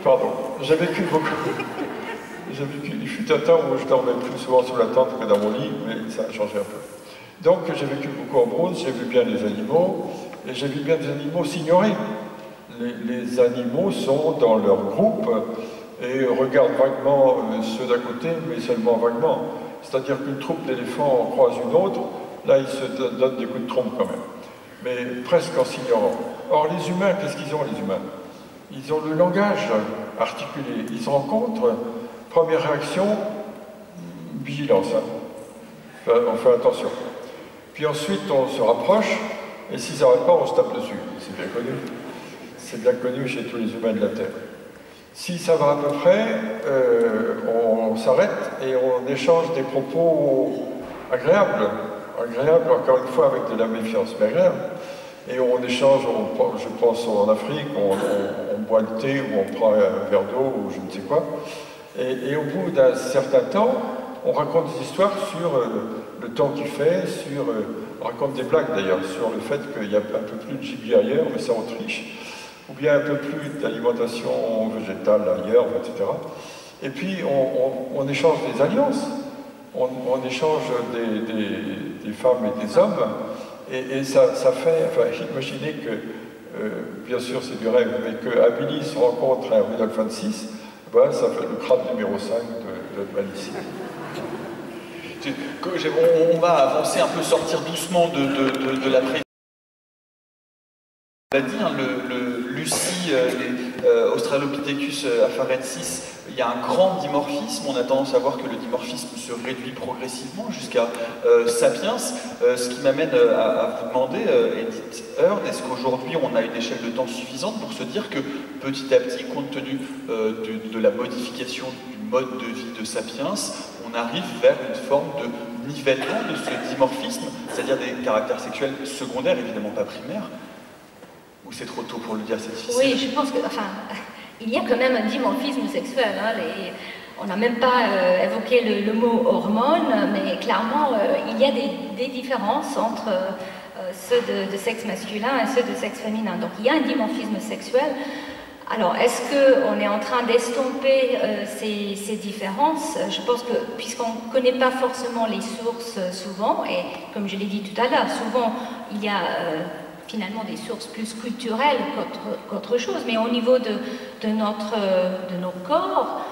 Speaker 2: Pardon, j'ai vécu beaucoup. Il fut un temps où je dormais plus souvent sous la tente que dans mon lit, mais ça a changé un peu. Donc j'ai vécu beaucoup en brousse, j'ai vu bien les animaux, et j'ai vu bien des animaux s'ignorer. Les animaux sont dans leur groupe, et regardent vaguement ceux d'à côté, mais seulement vaguement. C'est-à-dire qu'une troupe d'éléphants croise une autre, là ils se donnent des coups de trompe quand même, mais presque en s'ignorant. Or les humains, qu'est-ce qu'ils ont les humains? Ils ont le langage articulé, ils se rencontrent, première réaction, vigilance, hein. On fait attention. Puis ensuite on se rapproche, et si ça ne va pas, on se tape dessus, c'est bien connu. C'est bien connu chez tous les humains de la Terre. Si ça va à peu près, on s'arrête et on échange des propos agréables, encore une fois avec de la méfiance, mais agréables. Et on échange, je pense en Afrique, on boit le thé ou on prend un verre d'eau ou je ne sais quoi. Et au bout d'un certain temps, on raconte des histoires sur le temps qu'il fait, on raconte des blagues d'ailleurs, sur le fait qu'il y a un peu plus de gibier ailleurs, mais c'est en Autriche. Ou bien un peu plus d'alimentation végétale ailleurs, etc. Et puis on échange des alliances, on échange des femmes et des hommes, et ça fait, enfin imaginez que, bien sûr c'est du rêve, mais que Habilis rencontre un Rudolf VI, ben, ça fait le crâne numéro 5 de Malicie.
Speaker 1: On va avancer un peu, sortir doucement de la présentation. On l'a dit, hein, Lucie, Australopithecus afarensis, il y a un grand dimorphisme. On a tendance à voir que le dimorphisme se réduit progressivement jusqu'à Sapiens. Ce qui m'amène à vous demander, Edith Heard, est-ce qu'aujourd'hui on a une échelle de temps suffisante pour se dire que petit à petit, compte tenu de la modification du mode de vie de Sapiens, on arrive vers une forme de nivellement de ce dimorphisme, c'est-à-dire des caractères sexuels secondaires, évidemment pas primaires, ou c'est trop tôt pour le dire, c'est difficile?
Speaker 4: Oui, je pense que, enfin, il y a quand même un dimorphisme sexuel. Hein, on n'a même pas évoqué le mot hormone, mais clairement, il y a des différences entre ceux de sexe masculin et ceux de sexe féminin. Donc il y a un dimorphisme sexuel. Alors, est-ce qu'on est en train d'estomper ces différences? Je pense que, puisqu'on ne connaît pas forcément les sources souvent, et comme je l'ai dit tout à l'heure, souvent il y a finalement des sources plus culturelles qu'autre chose, mais au niveau de nos corps,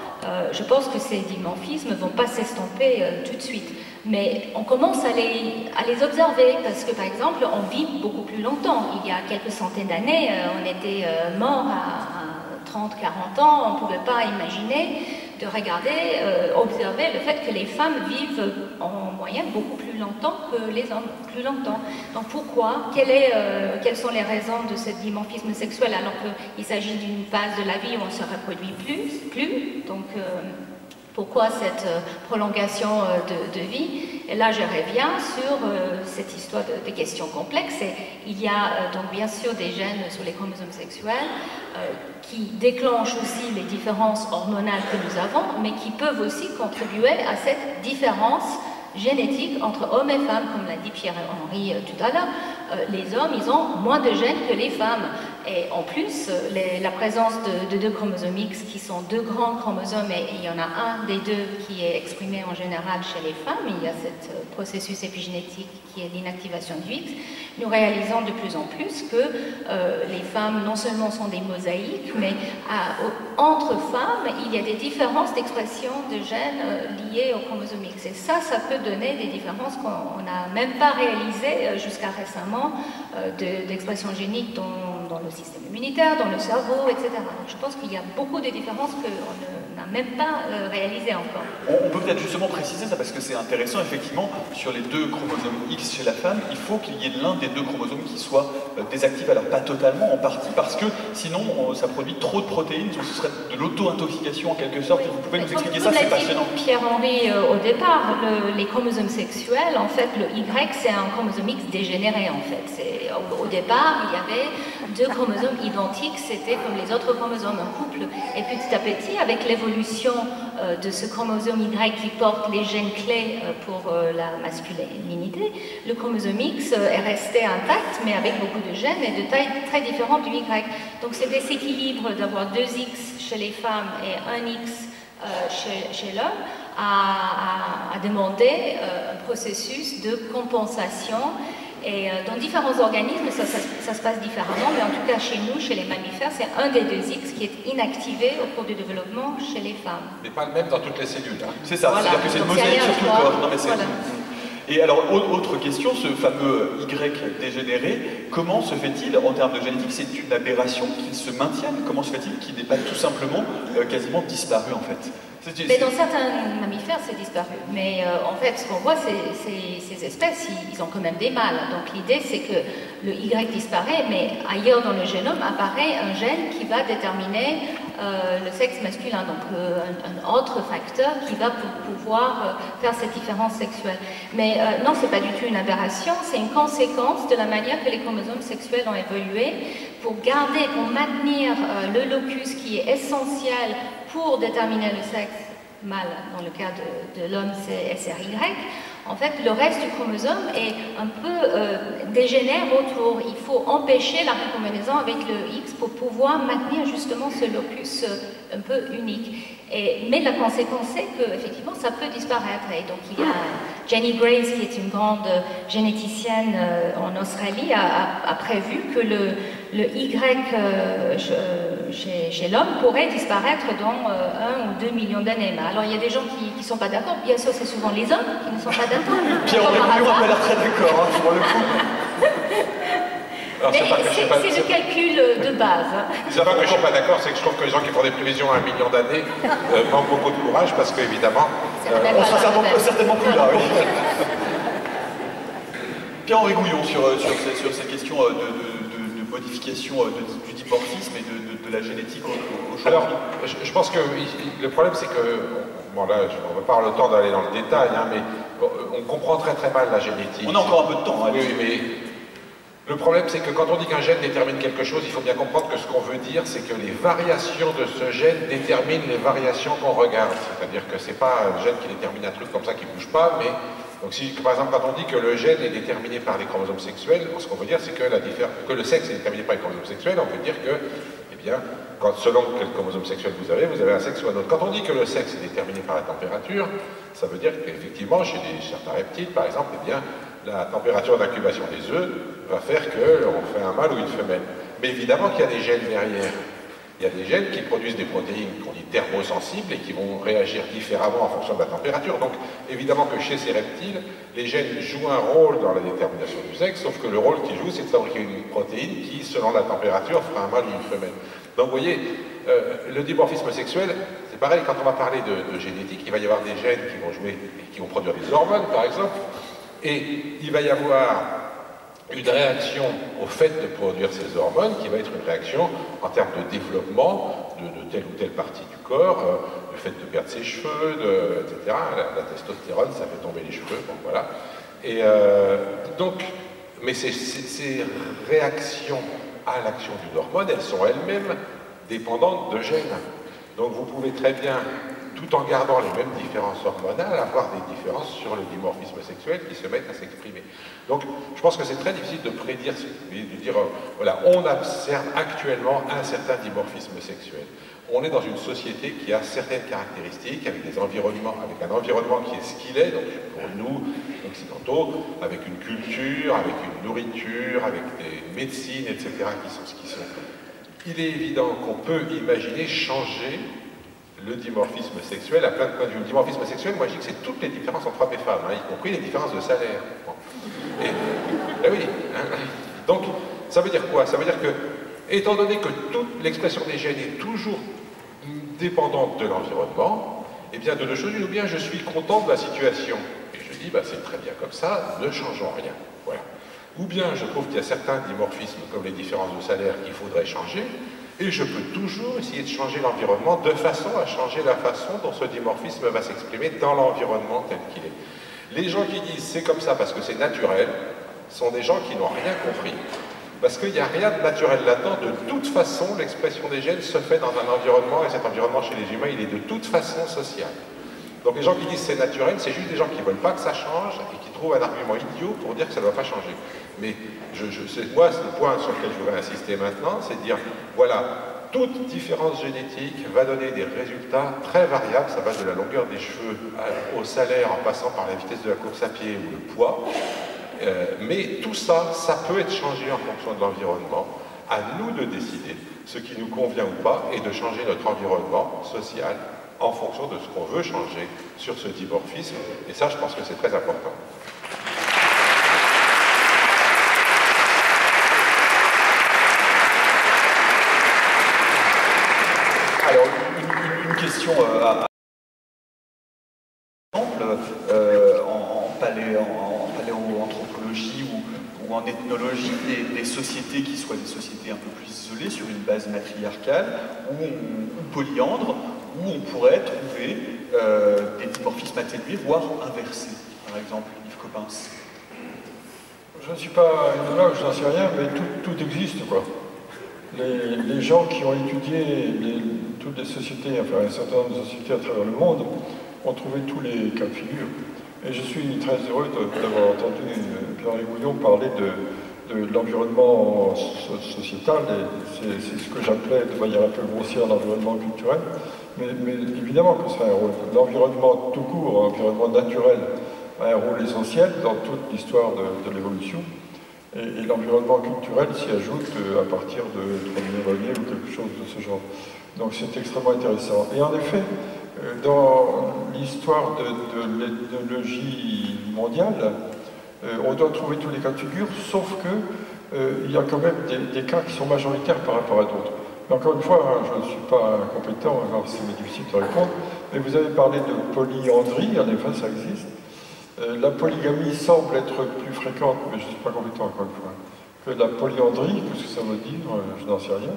Speaker 4: je pense que ces dimorphismes ne vont pas s'estomper tout de suite. Mais on commence à les observer, parce que par exemple, on vit beaucoup plus longtemps. Il y a quelques centaines d'années, on était mort à 30, 40 ans, on ne pouvait pas imaginer de regarder, observer le fait que les femmes vivent en moyenne beaucoup plus longtemps que les hommes, plus longtemps. Donc pourquoi? Quelles sont les raisons de ce dimorphisme sexuel alors qu'il s'agit d'une phase de la vie où on se reproduit plus? Donc pourquoi cette prolongation de vie? Et là, je reviens sur cette histoire de questions complexes. Et il y a donc bien sûr des gènes sur les chromosomes sexuels qui déclenchent aussi les différences hormonales que nous avons, mais qui peuvent aussi contribuer à cette différence génétique entre hommes et femmes, comme l'a dit Pierre-Henri tout à l'heure. Les hommes, ils ont moins de gènes que les femmes. Et en plus, la présence de deux chromosomes X, qui sont deux grands chromosomes, et il y en a un des deux qui est exprimé en général chez les femmes, il y a ce processus épigénétique qui est l'inactivation du X, nous réalisons de plus en plus que les femmes non seulement sont des mosaïques, mais entre femmes, il y a des différences d'expression de gènes liées au chromosome X. Et ça peut donner des différences qu'on n'a même pas réalisées jusqu'à récemment d'expression génique dans le système immunitaire, dans le cerveau, etc. Donc je pense qu'il y a beaucoup de différences qu'on n'a même pas réalisées encore.
Speaker 1: On peut peut-être justement préciser ça parce que c'est intéressant, effectivement, sur les deux chromosomes X chez la femme, il faut qu'il y ait l'un des deux chromosomes qui soit désactivé, alors pas totalement, en partie, parce que sinon ça produit trop de protéines, donc ce serait de l'auto-intoxication en quelque sorte.
Speaker 4: Oui.
Speaker 1: Vous pouvez nous expliquer
Speaker 4: ça,
Speaker 1: c'est passionnant.
Speaker 4: Pierre-Henri, au départ, les chromosomes sexuels, en fait, le Y, c'est un chromosome X dégénéré, en fait. Au départ, il y avait deux chromosomes identiques, c'était comme les autres chromosomes, un couple. Et petit à petit, avec l'évolution de ce chromosome Y qui porte les gènes clés pour la masculinité, le chromosome X est resté intact, mais avec beaucoup de gènes et de tailles très différentes du Y. Donc c'est des équilibres d'avoir deux X chez les femmes et un X chez l'homme à demander un processus de compensation. Et dans différents organismes, ça se passe différemment, mais en tout cas chez nous, chez les mammifères, c'est un des deux X qui est inactivé au cours du développement chez les femmes.
Speaker 3: Mais pas le même dans toutes les cellules. Hein.
Speaker 1: C'est ça,
Speaker 4: voilà.
Speaker 1: C'est-à-dire que c'est une mosaïque sur tout le corps. Non, mais
Speaker 4: voilà.
Speaker 1: Et alors, autre question, ce fameux Y dégénéré, comment se fait-il, en termes de génétique, c'est une aberration qu'il se maintienne? Comment se fait-il qu'il n'ait pas tout simplement quasiment disparu en fait?
Speaker 4: Mais dans certains mammifères, c'est disparu. Mais en fait, ce qu'on voit, ces espèces, ils ont quand même des mâles. Donc l'idée, c'est que le Y disparaît, mais ailleurs dans le génome apparaît un gène qui va déterminer le sexe masculin. Donc un autre facteur qui va pouvoir faire cette différence sexuelle. Mais non, c'est pas du tout une aberration, c'est une conséquence de la manière que les chromosomes sexuels ont évolué pour garder, pour maintenir le locus qui est essentiel pour déterminer le sexe mâle, dans le cas de l'homme c'est SRY, en fait le reste du chromosome est un peu dégénère autour. Il faut empêcher la recombinaison avec le X pour pouvoir maintenir justement ce locus un peu unique. Mais la conséquence c'est qu'effectivement ça peut disparaître. Et donc il y a Jenny Grace, qui est une grande généticienne en Australie, a prévu que le Y chez l'homme pourrait disparaître dans 1 ou 2 millions d'années. Mais alors il y a des gens qui ne sont pas d'accord. Bien sûr, c'est souvent les hommes qui ne sont pas d'accord.
Speaker 1: Pierre-Henri n'a pas l'air très d'accord, pour le coup.
Speaker 4: C'est le calcul de base.
Speaker 3: C'est pas que je ne suis pas d'accord, c'est que je trouve que les gens qui font des prévisions à 1 million d'années manquent beaucoup de courage parce qu'évidemment...
Speaker 1: on sera certainement plus là, oui. Pierre-Henri Gouillon, sur ces questions de modification du dimorphisme et de la génétique aujourd'hui.
Speaker 3: Alors, je pense que le problème, c'est que bon là, on va pas avoir le temps d'aller dans le détail, hein, mais bon, on comprend très très mal la génétique.
Speaker 1: On a encore un peu de temps. Hein,
Speaker 3: oui, mais le problème, c'est que quand on dit qu'un gène détermine quelque chose, il faut bien comprendre que ce qu'on veut dire, c'est que les variations de ce gène déterminent les variations qu'on regarde. C'est-à-dire que c'est pas un gène qui détermine un truc comme ça qui bouge pas, mais donc si, par exemple, quand on dit que le gène est déterminé par les chromosomes sexuels, ce qu'on veut dire, c'est que le sexe est déterminé par les chromosomes sexuels, on peut dire que, eh bien, selon quel chromosome sexuel vous avez un sexe ou un autre. Quand on dit que le sexe est déterminé par la température, ça veut dire qu'effectivement, chez certains reptiles, par exemple, eh bien, la température d'incubation des œufs va faire qu'on fait un mâle ou une femelle. Mais évidemment qu'il y a des gènes derrière. Il y a des gènes qui produisent des protéines qu'on dit thermosensibles et qui vont réagir différemment en fonction de la température. Donc évidemment que chez ces reptiles, les gènes jouent un rôle dans la détermination du sexe, sauf que le rôle qu'ils jouent, c'est de fabriquer une protéine qui, selon la température, fera un mâle ou une femelle. Donc vous voyez, le dimorphisme sexuel, c'est pareil, quand on va parler de génétique, il va y avoir des gènes qui vont jouer, qui vont produire des hormones, par exemple, et il va y avoir une réaction au fait de produire ces hormones qui va être une réaction en termes de développement de telle ou telle partie du corps, le fait de perdre ses cheveux, etc. La testostérone, ça fait tomber les cheveux, bon voilà. Et donc, mais ces réactions à l'action d'une hormone, elles sont elles-mêmes dépendantes de gènes. Donc vous pouvez très bien, tout en gardant les mêmes différences hormonales, avoir des différences sur le dimorphisme sexuel qui se mettent à s'exprimer. Donc, je pense que c'est très difficile de prédire, de dire, voilà, on observe actuellement un certain dimorphisme sexuel. On est dans une société qui a certaines caractéristiques, avec des environnements, avec un environnement qui est ce qu'il est, donc pour nous, occidentaux, avec une culture, avec une nourriture, avec des médecines, etc., qui sont ce qu'ils sont. Il est évident qu'on peut imaginer changer le dimorphisme sexuel à plein de points de vue. Le dimorphisme sexuel, moi je dis que c'est toutes les différences entre hommes et femmes, hein, y compris les différences de salaire. Bon. Et oui, hein. Donc ça veut dire quoi? Ça veut dire que, étant donné que toute l'expression des gènes est toujours dépendante de l'environnement, eh bien de deux choses, ou bien je suis content de la situation, et je dis, bah, c'est très bien comme ça, ne changeons rien. Voilà. Ou bien je trouve qu'il y a certains dimorphismes, comme les différences de salaire, qu'il faudrait changer, et je peux toujours essayer de changer l'environnement de façon à changer la façon dont ce dimorphisme va s'exprimer dans l'environnement tel qu'il est. Les gens qui disent c'est comme ça parce que c'est naturel sont des gens qui n'ont rien compris, parce qu'il n'y a rien de naturel là-dedans. De toute façon, l'expression des gènes se fait dans un environnement, et cet environnement chez les humains, il est de toute façon social. Donc les gens qui disent c'est naturel, c'est juste des gens qui ne veulent pas que ça change et qui trouvent un argument idiot pour dire que ça ne doit pas changer. Mais moi, c'est le point sur lequel je voudrais insister maintenant, c'est de dire, voilà, toute différence génétique va donner des résultats très variables, ça va de la longueur des cheveux au salaire en passant par la vitesse de la course à pied ou le poids, mais tout ça, ça peut être changé en fonction de l'environnement. À nous de décider ce qui nous convient ou pas et de changer notre environnement social en fonction de ce qu'on veut changer sur ce dimorphisme, et ça je pense que c'est très important.
Speaker 1: Alors, une question en paléoanthropologie ou en ethnologie, des sociétés qui soient des sociétés un peu plus isolées sur une base matriarcale ou polyandre, où on pourrait trouver des dimorphismes atténués, voire inversés, par exemple, Yves Coppens.
Speaker 2: Je ne suis pas ethnologue, je n'en sais rien, mais tout existe, quoi. Les gens qui ont étudié toutes les sociétés, enfin un certain nombre de sociétés à travers le monde, ont trouvé tous les cas de figure. Et je suis très heureux d'avoir entendu Pierre Gouillon parler de l'environnement sociétal, c'est ce que j'appelais de manière un peu grossière l'environnement culturel, mais évidemment que ça a un rôle. L'environnement tout court, l'environnement naturel, a un rôle essentiel dans toute l'histoire de l'évolution, et l'environnement culturel s'y ajoute à partir de 3 millions d'années ou quelque chose de ce genre. Donc c'est extrêmement intéressant. Et en effet, dans l'histoire de l'ethnologie mondiale, on doit trouver tous les cas de figure, sauf que il y a quand même des cas qui sont majoritaires par rapport à d'autres. Mais encore une fois, je ne suis pas compétent, alors c'est difficile de répondre, mais vous avez parlé de polyandrie, en effet ça existe. La polygamie semble être plus fréquente, mais je ne suis pas compétent encore une fois, que la polyandrie, qu'est-ce que ça veut dire, je n'en sais rien.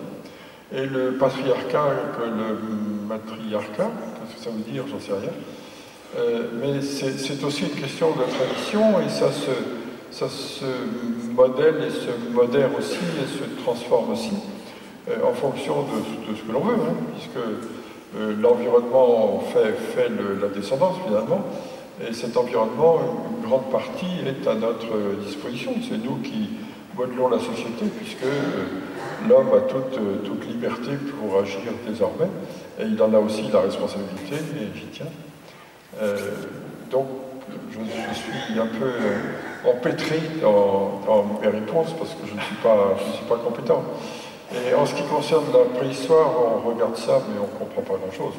Speaker 2: Et le patriarcat que le matriarcat, ce que ça veut dire, j'en sais rien. Mais c'est aussi une question de tradition et ça se modèle et se modère aussi et se transforme aussi en fonction de ce que l'on veut, hein, puisque l'environnement fait la descendance finalement, et cet environnement, une grande partie est à notre disposition. C'est nous qui modelons la société, puisque l'homme a toute liberté pour agir désormais, et il en a aussi la responsabilité, et j'y tiens. Donc, je suis un peu empêtré dans mes réponses, parce que je ne suis pas compétent. Et en ce qui concerne la préhistoire, on regarde ça, mais on ne comprend pas grand-chose.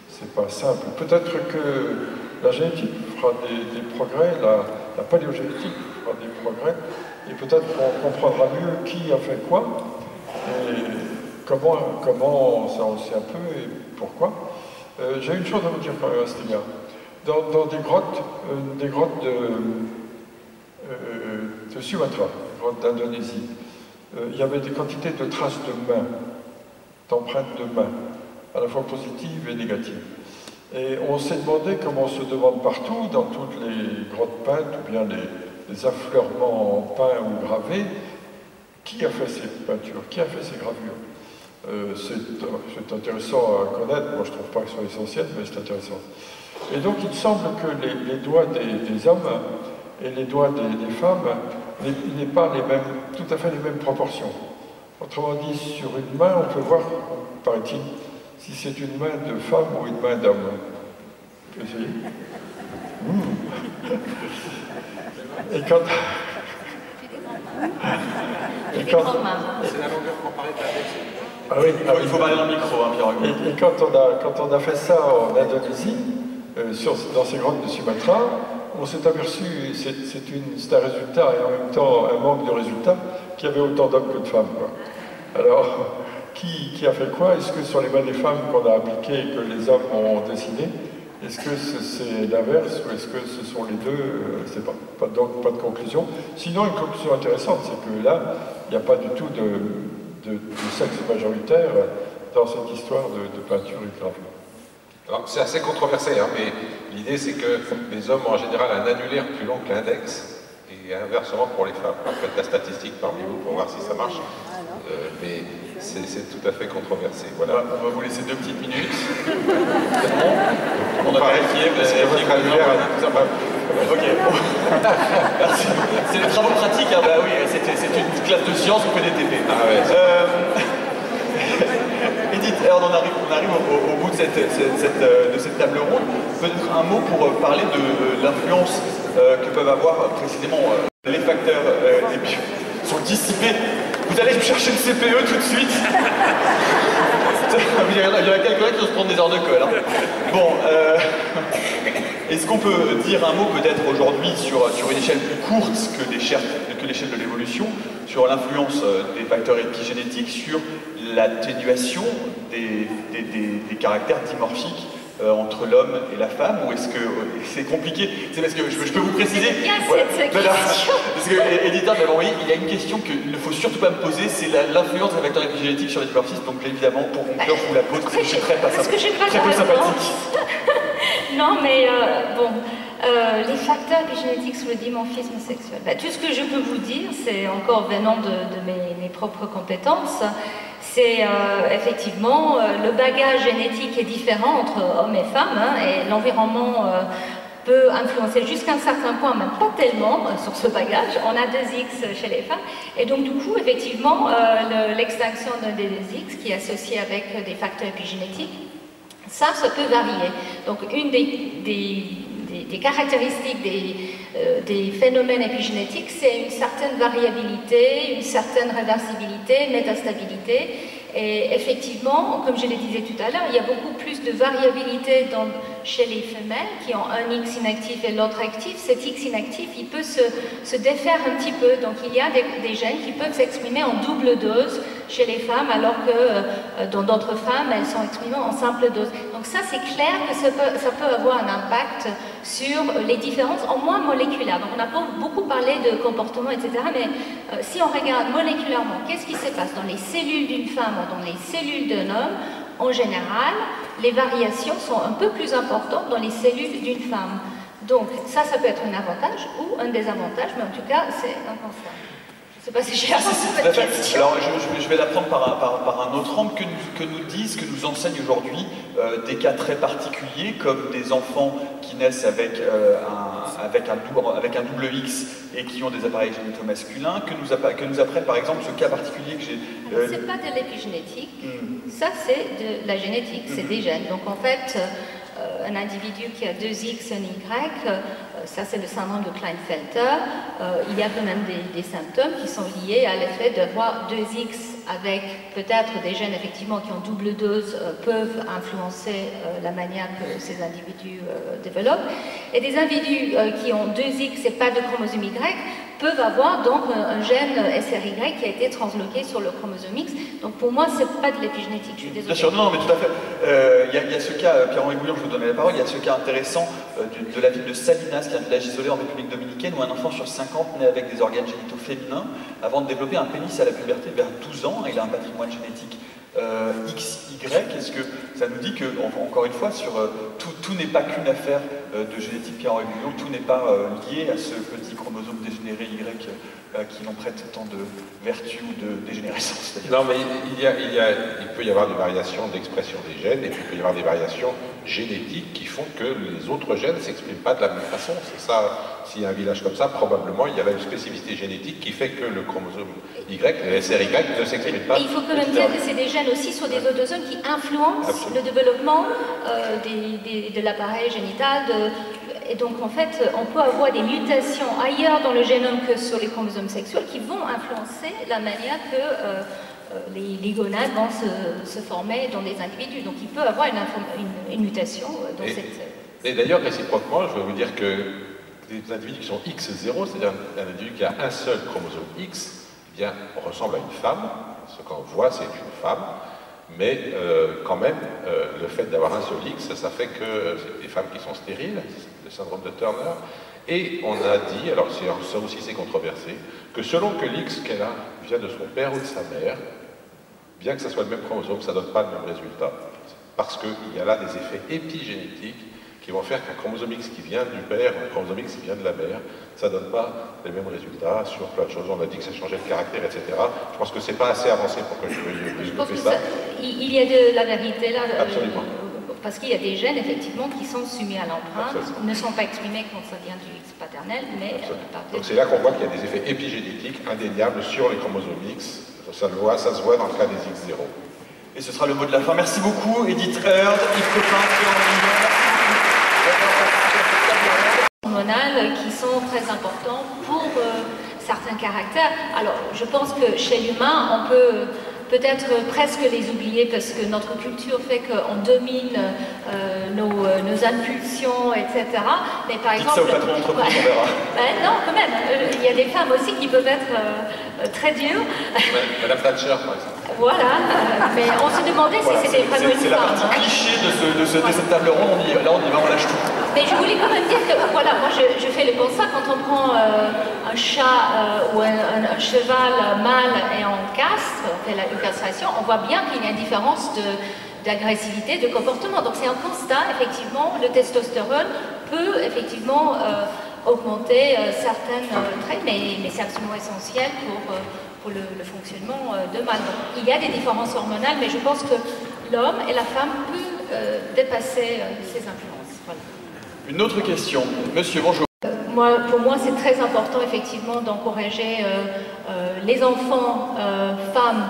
Speaker 2: C'est pas simple. Peut-être que la génétique fera des progrès, la paléogénétique fera des progrès, et peut-être qu'on comprendra mieux qui a fait quoi, et comment ça aussi un peu, et pourquoi. J'ai une chose à vous dire quand même à cet égard. Dans des grottes de Sumatra, des grottes d'Indonésie, il y avait des quantités de traces de mains, d'empreintes de mains, à la fois positives et négatives. Et on s'est demandé, comme on se demande partout, dans toutes les grottes peintes, ou bien les affleurements peints ou gravés, qui a fait ces peintures, qui a fait ces gravures. C'est intéressant à connaître, moi je ne trouve pas qu'elles soient essentielles, mais c'est intéressant. Et donc il semble que les doigts des hommes et les doigts des femmes n'aient pas tout à fait les mêmes proportions. Autrement dit, sur une main, on peut voir, paraît-il, si c'est une main de femme ou une main d'homme. Vous pouvez essayer. Et quand... C'est la longueur comparée de l'index. Ah oui,
Speaker 1: il faut parler dans le micro, hein, Pierre.
Speaker 2: Et quand on a fait ça en Indonésie, dans ces grottes de Sumatra, on s'est aperçu, c'est un résultat et en même temps un manque de résultat, qu'il y avait autant d'hommes que de femmes. Quoi. Alors, qui a fait quoi? Est-ce que sur les mains des femmes qu'on a appliquées et que les hommes ont dessinées, est-ce que c'est l'inverse ou est-ce que ce sont les deux? C'est pas. Donc pas de conclusion. Sinon, une conclusion intéressante, c'est que là, il n'y a pas du tout de sexe majoritaire dans cette histoire de peinture et de gravure.
Speaker 3: Alors, c'est assez controversé, hein, mais l'idée c'est que les hommes ont en général un annulaire plus long que l'index, et inversement pour les femmes. Faites la statistique parmi vous pour voir si ça marche, mais c'est tout à fait controversé. Voilà.
Speaker 1: On va vous laisser 2 petites minutes. On a vérifié,
Speaker 3: parce que votre annulaire...
Speaker 1: Ok, bon. Merci. C'est des travaux pratiques, hein. Bah oui, c'est une classe de sciences, on fait des TP.
Speaker 3: Ah ouais.
Speaker 1: Edith, on arrive au bout de cette table ronde. Peut-être un mot pour parler de l'influence que peuvent avoir précisément les facteurs et puis sont dissipés. Vous allez me chercher le CPE tout de suite. Il y en a quelques-uns qui vont se prendre des heures de colle. Hein. Bon, est-ce qu'on peut dire un mot peut-être aujourd'hui sur une échelle plus courte que l'échelle de l'évolution, sur l'influence des facteurs épigénétiques, sur l'atténuation des caractères dimorphiques entre l'homme et la femme, ou est-ce que c'est compliqué? C'est parce que je peux vous préciser.
Speaker 4: Cette question.
Speaker 1: Parce que l'éditeur m'avait envoyé, il y a une question qu'il ne faut surtout pas me poser, c'est l'influence des facteurs épigénétiques sur les dimorphismes. Donc évidemment, pour conclure, je vous la pose, parce que c'est très peu sympathique.
Speaker 4: Non, mais bon, les facteurs épigénétiques sur le dimorphisme sexuel. Bah, tout ce que je peux vous dire, c'est encore venant de mes propres compétences, c'est effectivement le bagage génétique est différent entre hommes et femmes, hein, et l'environnement peut influencer jusqu'à un certain point, même pas tellement sur ce bagage. On a 2X chez les femmes, et donc du coup, effectivement, l'extinction d'un des 2X qui est associé avec des facteurs épigénétiques, ça peut varier. Donc une des caractéristiques des phénomènes épigénétiques, c'est une certaine variabilité, une certaine réversibilité, métastabilité. Et effectivement, comme je le disais tout à l'heure, il y a beaucoup plus de variabilité chez les femelles qui ont un X inactif et l'autre actif. Cet X inactif, il peut se défaire un petit peu. Donc il y a des gènes qui peuvent s'exprimer en double dose chez les femmes, alors que dans d'autres femmes, elles sont exprimées en simple dose. Donc ça, c'est clair que ça peut avoir un impact sur les différences, au moins moléculaires. Donc on a beaucoup parlé de comportement, etc. Mais si on regarde moléculairement, qu'est-ce qui se passe dans les cellules d'une femme ou dans les cellules d'un homme, en général, les variations sont un peu plus importantes dans les cellules d'une femme. Donc ça peut être un avantage ou un désavantage, mais en tout cas, c'est un constat. Je ne sais pas si j'ai répondu à votre question.
Speaker 1: Alors, je vais la prendre par un autre angle que nous enseignent aujourd'hui des cas très particuliers, comme des enfants qui naissent avec un double X et qui ont des appareils génitaux masculins, que nous apprennent par exemple ce cas particulier que j'ai...
Speaker 4: C'est pas de l'épigénétique, ça c'est de la génétique, c'est des gènes. Donc en fait, un individu qui a 2X, un Y, ça c'est le syndrome de Klinefelter, il y a quand même des symptômes qui sont liés à l'effet d'avoir 2X avec peut-être des gènes effectivement qui ont double dose peuvent influencer la manière que ces individus développent. Et des individus qui ont 2X et pas de chromosome Y peuvent avoir donc un gène SRY qui a été transloqué sur le chromosome X. Donc pour moi, c'est pas de l'épigénétique, je suis désolée.
Speaker 1: Bien sûr, non, mais tout à fait. Il y a ce cas, Pierre-Henri Bouillon, je vous donnais la parole, il y a ce cas intéressant de la ville de Salinas, qui est un village isolé en République dominicaine, où un enfant sur 50 naît avec des organes génitaux féminins, avant de développer un pénis à la puberté vers 12 ans. Il a un patrimoine génétique XY. Est-ce que ça nous dit que, encore une fois, tout n'est pas qu'une affaire de génétique, Pierre-Henri Bouillon, tout n'est pas lié à ce petit chromosome dégénéré Y qui n'en prête tant de vertu ou de dégénérescence.
Speaker 3: Non, mais il peut y avoir des variations d'expression des gènes, et puis il peut y avoir des variations génétiques qui font que les autres gènes ne s'expriment pas de la même façon. C'est ça, s'il y a un village comme ça, probablement il y a une spécificité génétique qui fait que le chromosome Y, le SRY, ne s'exprime pas.
Speaker 4: Et il faut quand même dire que c'est des gènes aussi sur des autosomes qui influencent le développement de l'appareil génital. Et donc en fait, on peut avoir des mutations ailleurs dans le génome que sur les chromosomes sexuels qui vont influencer la manière que les gonades vont se former dans des individus. Donc il peut y avoir une mutation dans
Speaker 3: Et d'ailleurs, réciproquement, je vais vous dire que les individus qui sont X0, c'est-à-dire un individu qui a un seul chromosome X, eh bien, ressemble à une femme. Ce qu'on voit, c'est une femme. Mais quand même, le fait d'avoir un seul X, ça fait que c'est des femmes qui sont stériles, le syndrome de Turner. Et on a dit, alors ça aussi c'est controversé, que selon que l'X qu'elle a vient de son père ou de sa mère, bien que ça soit le même chromosome, ça ne donne pas le même résultat. Parce qu'il y a là des effets épigénétiques qui vont faire qu'un chromosome X qui vient du père, un chromosome X qui vient de la mère, ça ne donne pas les mêmes résultats sur plein de choses. On a dit que ça changeait le caractère, etc. Je pense que c'est pas assez avancé pour que je veuille développer ça.
Speaker 4: Il y a de la vérité là.
Speaker 3: Absolument.
Speaker 4: Parce qu'il y a des gènes, effectivement, qui sont soumis à l'empreinte, ne sont pas exprimés quand ça vient du X paternel, mais...
Speaker 3: Donc c'est là qu'on voit qu'il y a des effets épigénétiques indéniables sur les chromosomes X. Ça se voit dans le cas des X0.
Speaker 1: Et ce sera le mot de la fin. Merci beaucoup, Edith Heard, Yves Coppin,
Speaker 4: hormonales qui sont très importants pour certains caractères. Alors, je pense que chez l'humain, on peut peut-être presque les oublier parce que notre culture fait qu'on domine nos impulsions, etc. Mais par exemple...
Speaker 1: ça au patron d'entreprise, on verra.
Speaker 4: Non, quand même. Il y a des femmes aussi qui peuvent être très dures.
Speaker 3: Madame Thatcher, par exemple.
Speaker 4: Voilà, mais on se demandait si c'était vraiment une femme.
Speaker 1: C'est la partie cliché de cette table ronde, là on y va, on lâche tout.
Speaker 4: Mais je voulais quand même dire que, voilà, moi je fais le constat quand on prend un chat ou un cheval mâle et on castre, on fait une castration, on voit bien qu'il y a une différence d'agressivité, de comportement. Donc c'est un constat, effectivement, le testostérone peut effectivement augmenter certains traits, mais c'est absolument essentiel pour le fonctionnement de mâle. Donc, il y a des différences hormonales, mais je pense que l'homme et la femme peuvent dépasser ces influences. Voilà.
Speaker 1: Une autre question. Monsieur, bonjour.
Speaker 4: Pour moi, c'est très important, effectivement, d'encourager les enfants, femmes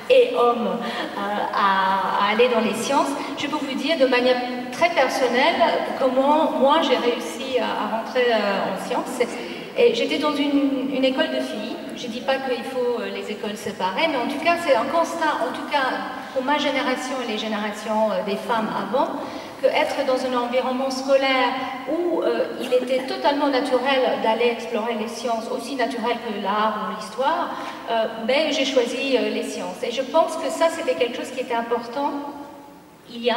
Speaker 4: et hommes à aller dans les sciences. Je peux vous dire de manière très personnelle comment moi j'ai réussi à rentrer en sciences. Et j'étais dans une école de filles. Je ne dis pas qu'il faut les écoles séparées, mais en tout cas, c'est un constat, en tout cas pour ma génération et les générations des femmes avant, qu'être dans un environnement scolaire où il était totalement naturel d'aller explorer les sciences, aussi naturel que l'art ou l'histoire, mais j'ai choisi les sciences. Et je pense que ça, c'était quelque chose qui était important il y a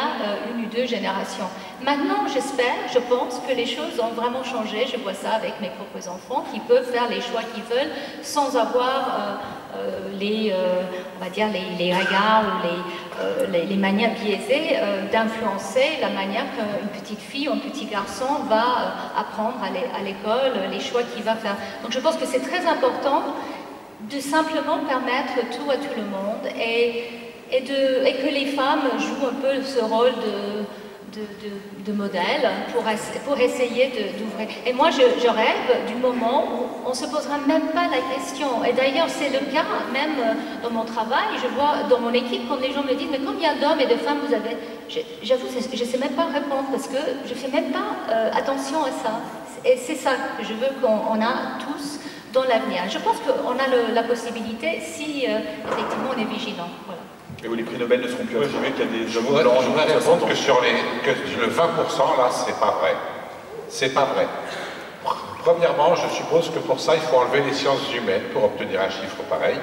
Speaker 4: une ou deux générations. Maintenant, j'espère, je pense que les choses ont vraiment changé. Je vois ça avec mes propres enfants qui peuvent faire les choix qu'ils veulent sans avoir on va dire les regards ou les manières biaisées d'influencer la manière qu'une petite fille ou un petit garçon va apprendre à l'école, les choix qu'il va faire. Donc je pense que c'est très important de simplement permettre tout à tout le monde et que les femmes jouent un peu ce rôle de modèle pour essayer d'ouvrir. Et moi, je rêve du moment où on ne se posera même pas la question. Et d'ailleurs, c'est le cas, même dans mon travail, je vois dans mon équipe, quand les gens me disent « Mais combien d'hommes et de femmes vous avez ?» J'avoue, je ne sais même pas répondre parce que je ne fais même pas attention à ça. Et c'est ça que je veux qu'on a tous dans l'avenir. Je pense qu'on a la possibilité si effectivement on est vigilant. Voilà.
Speaker 1: Et où les prix Nobel ne seront plus attribués qu'à des
Speaker 3: Je
Speaker 1: hommes
Speaker 3: voudrais
Speaker 1: blancs.
Speaker 3: répondre que sur le 20%, là, c'est pas vrai. C'est pas vrai. Premièrement, je suppose que pour ça, il faut enlever les sciences humaines pour obtenir un chiffre pareil.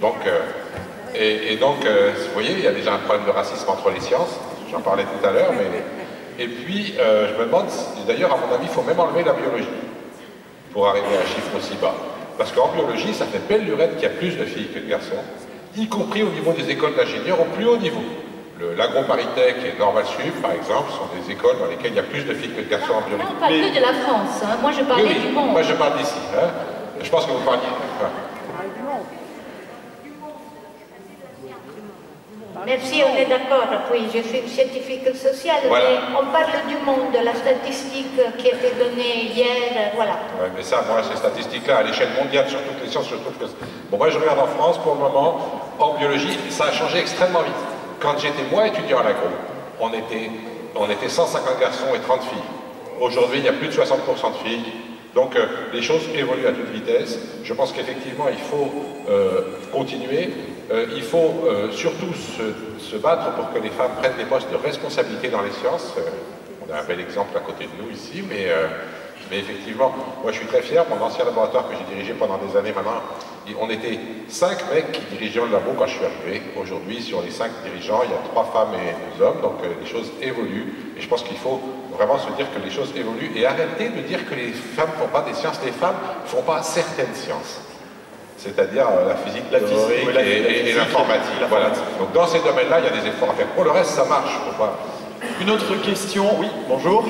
Speaker 3: Donc, vous voyez, il y a déjà un problème de racisme entre les sciences, j'en parlais tout à l'heure, mais... Et puis, je me demande, d'ailleurs, à mon avis, il faut même enlever la biologie pour arriver à un chiffre aussi bas. Parce qu'en biologie, ça fait belle lurette qu'il y a plus de filles que de garçons, y compris au niveau des écoles d'ingénieurs au plus haut niveau. L'AgroParisTech et Normal Sup, par exemple, sont des écoles dans lesquelles il y a plus de filles que de garçons en biologie.
Speaker 4: Là, on parle que de la France, hein. Moi je parlais du monde.
Speaker 3: Moi je parle d'ici. Hein. Je pense que vous parliez...
Speaker 5: Merci, on est d'accord. Oui, je suis scientifique sociale,
Speaker 3: voilà.
Speaker 5: Mais on parle du monde, de la statistique qui a été donnée hier, voilà.
Speaker 3: Ouais, mais ça, moi, ces statistiques-là, à l'échelle mondiale, sur toutes les sciences, je trouve que... Bon, moi, je regarde en France, pour le moment, en biologie, ça a changé extrêmement vite. Quand j'étais, moi, étudiant à l'agro, on était 150 garçons et 30 filles. Aujourd'hui, il y a plus de 60% de filles. Donc, les choses évoluent à toute vitesse. Je pense qu'effectivement, il faut continuer. Il faut surtout se battre pour que les femmes prennent des postes de responsabilité dans les sciences. On a un bel exemple à côté de nous ici, mais effectivement, moi je suis très fier. Mon ancien laboratoire que j'ai dirigé pendant des années maintenant, on était 5 mecs qui dirigeaient le labo quand je suis arrivé. Aujourd'hui, sur les 5 dirigeants, il y a 3 femmes et 2 hommes, donc les choses évoluent. Et je pense qu'il faut vraiment se dire que les choses évoluent et arrêter de dire que les femmes ne font pas des sciences. Les femmes ne font pas certaines sciences. C'est-à-dire la physique, théorique et l'informatique. Voilà. Donc dans ces domaines-là, il y a des efforts à faire. Pour le reste, ça marche. Faut pas...
Speaker 1: Une autre question, oui, bonjour.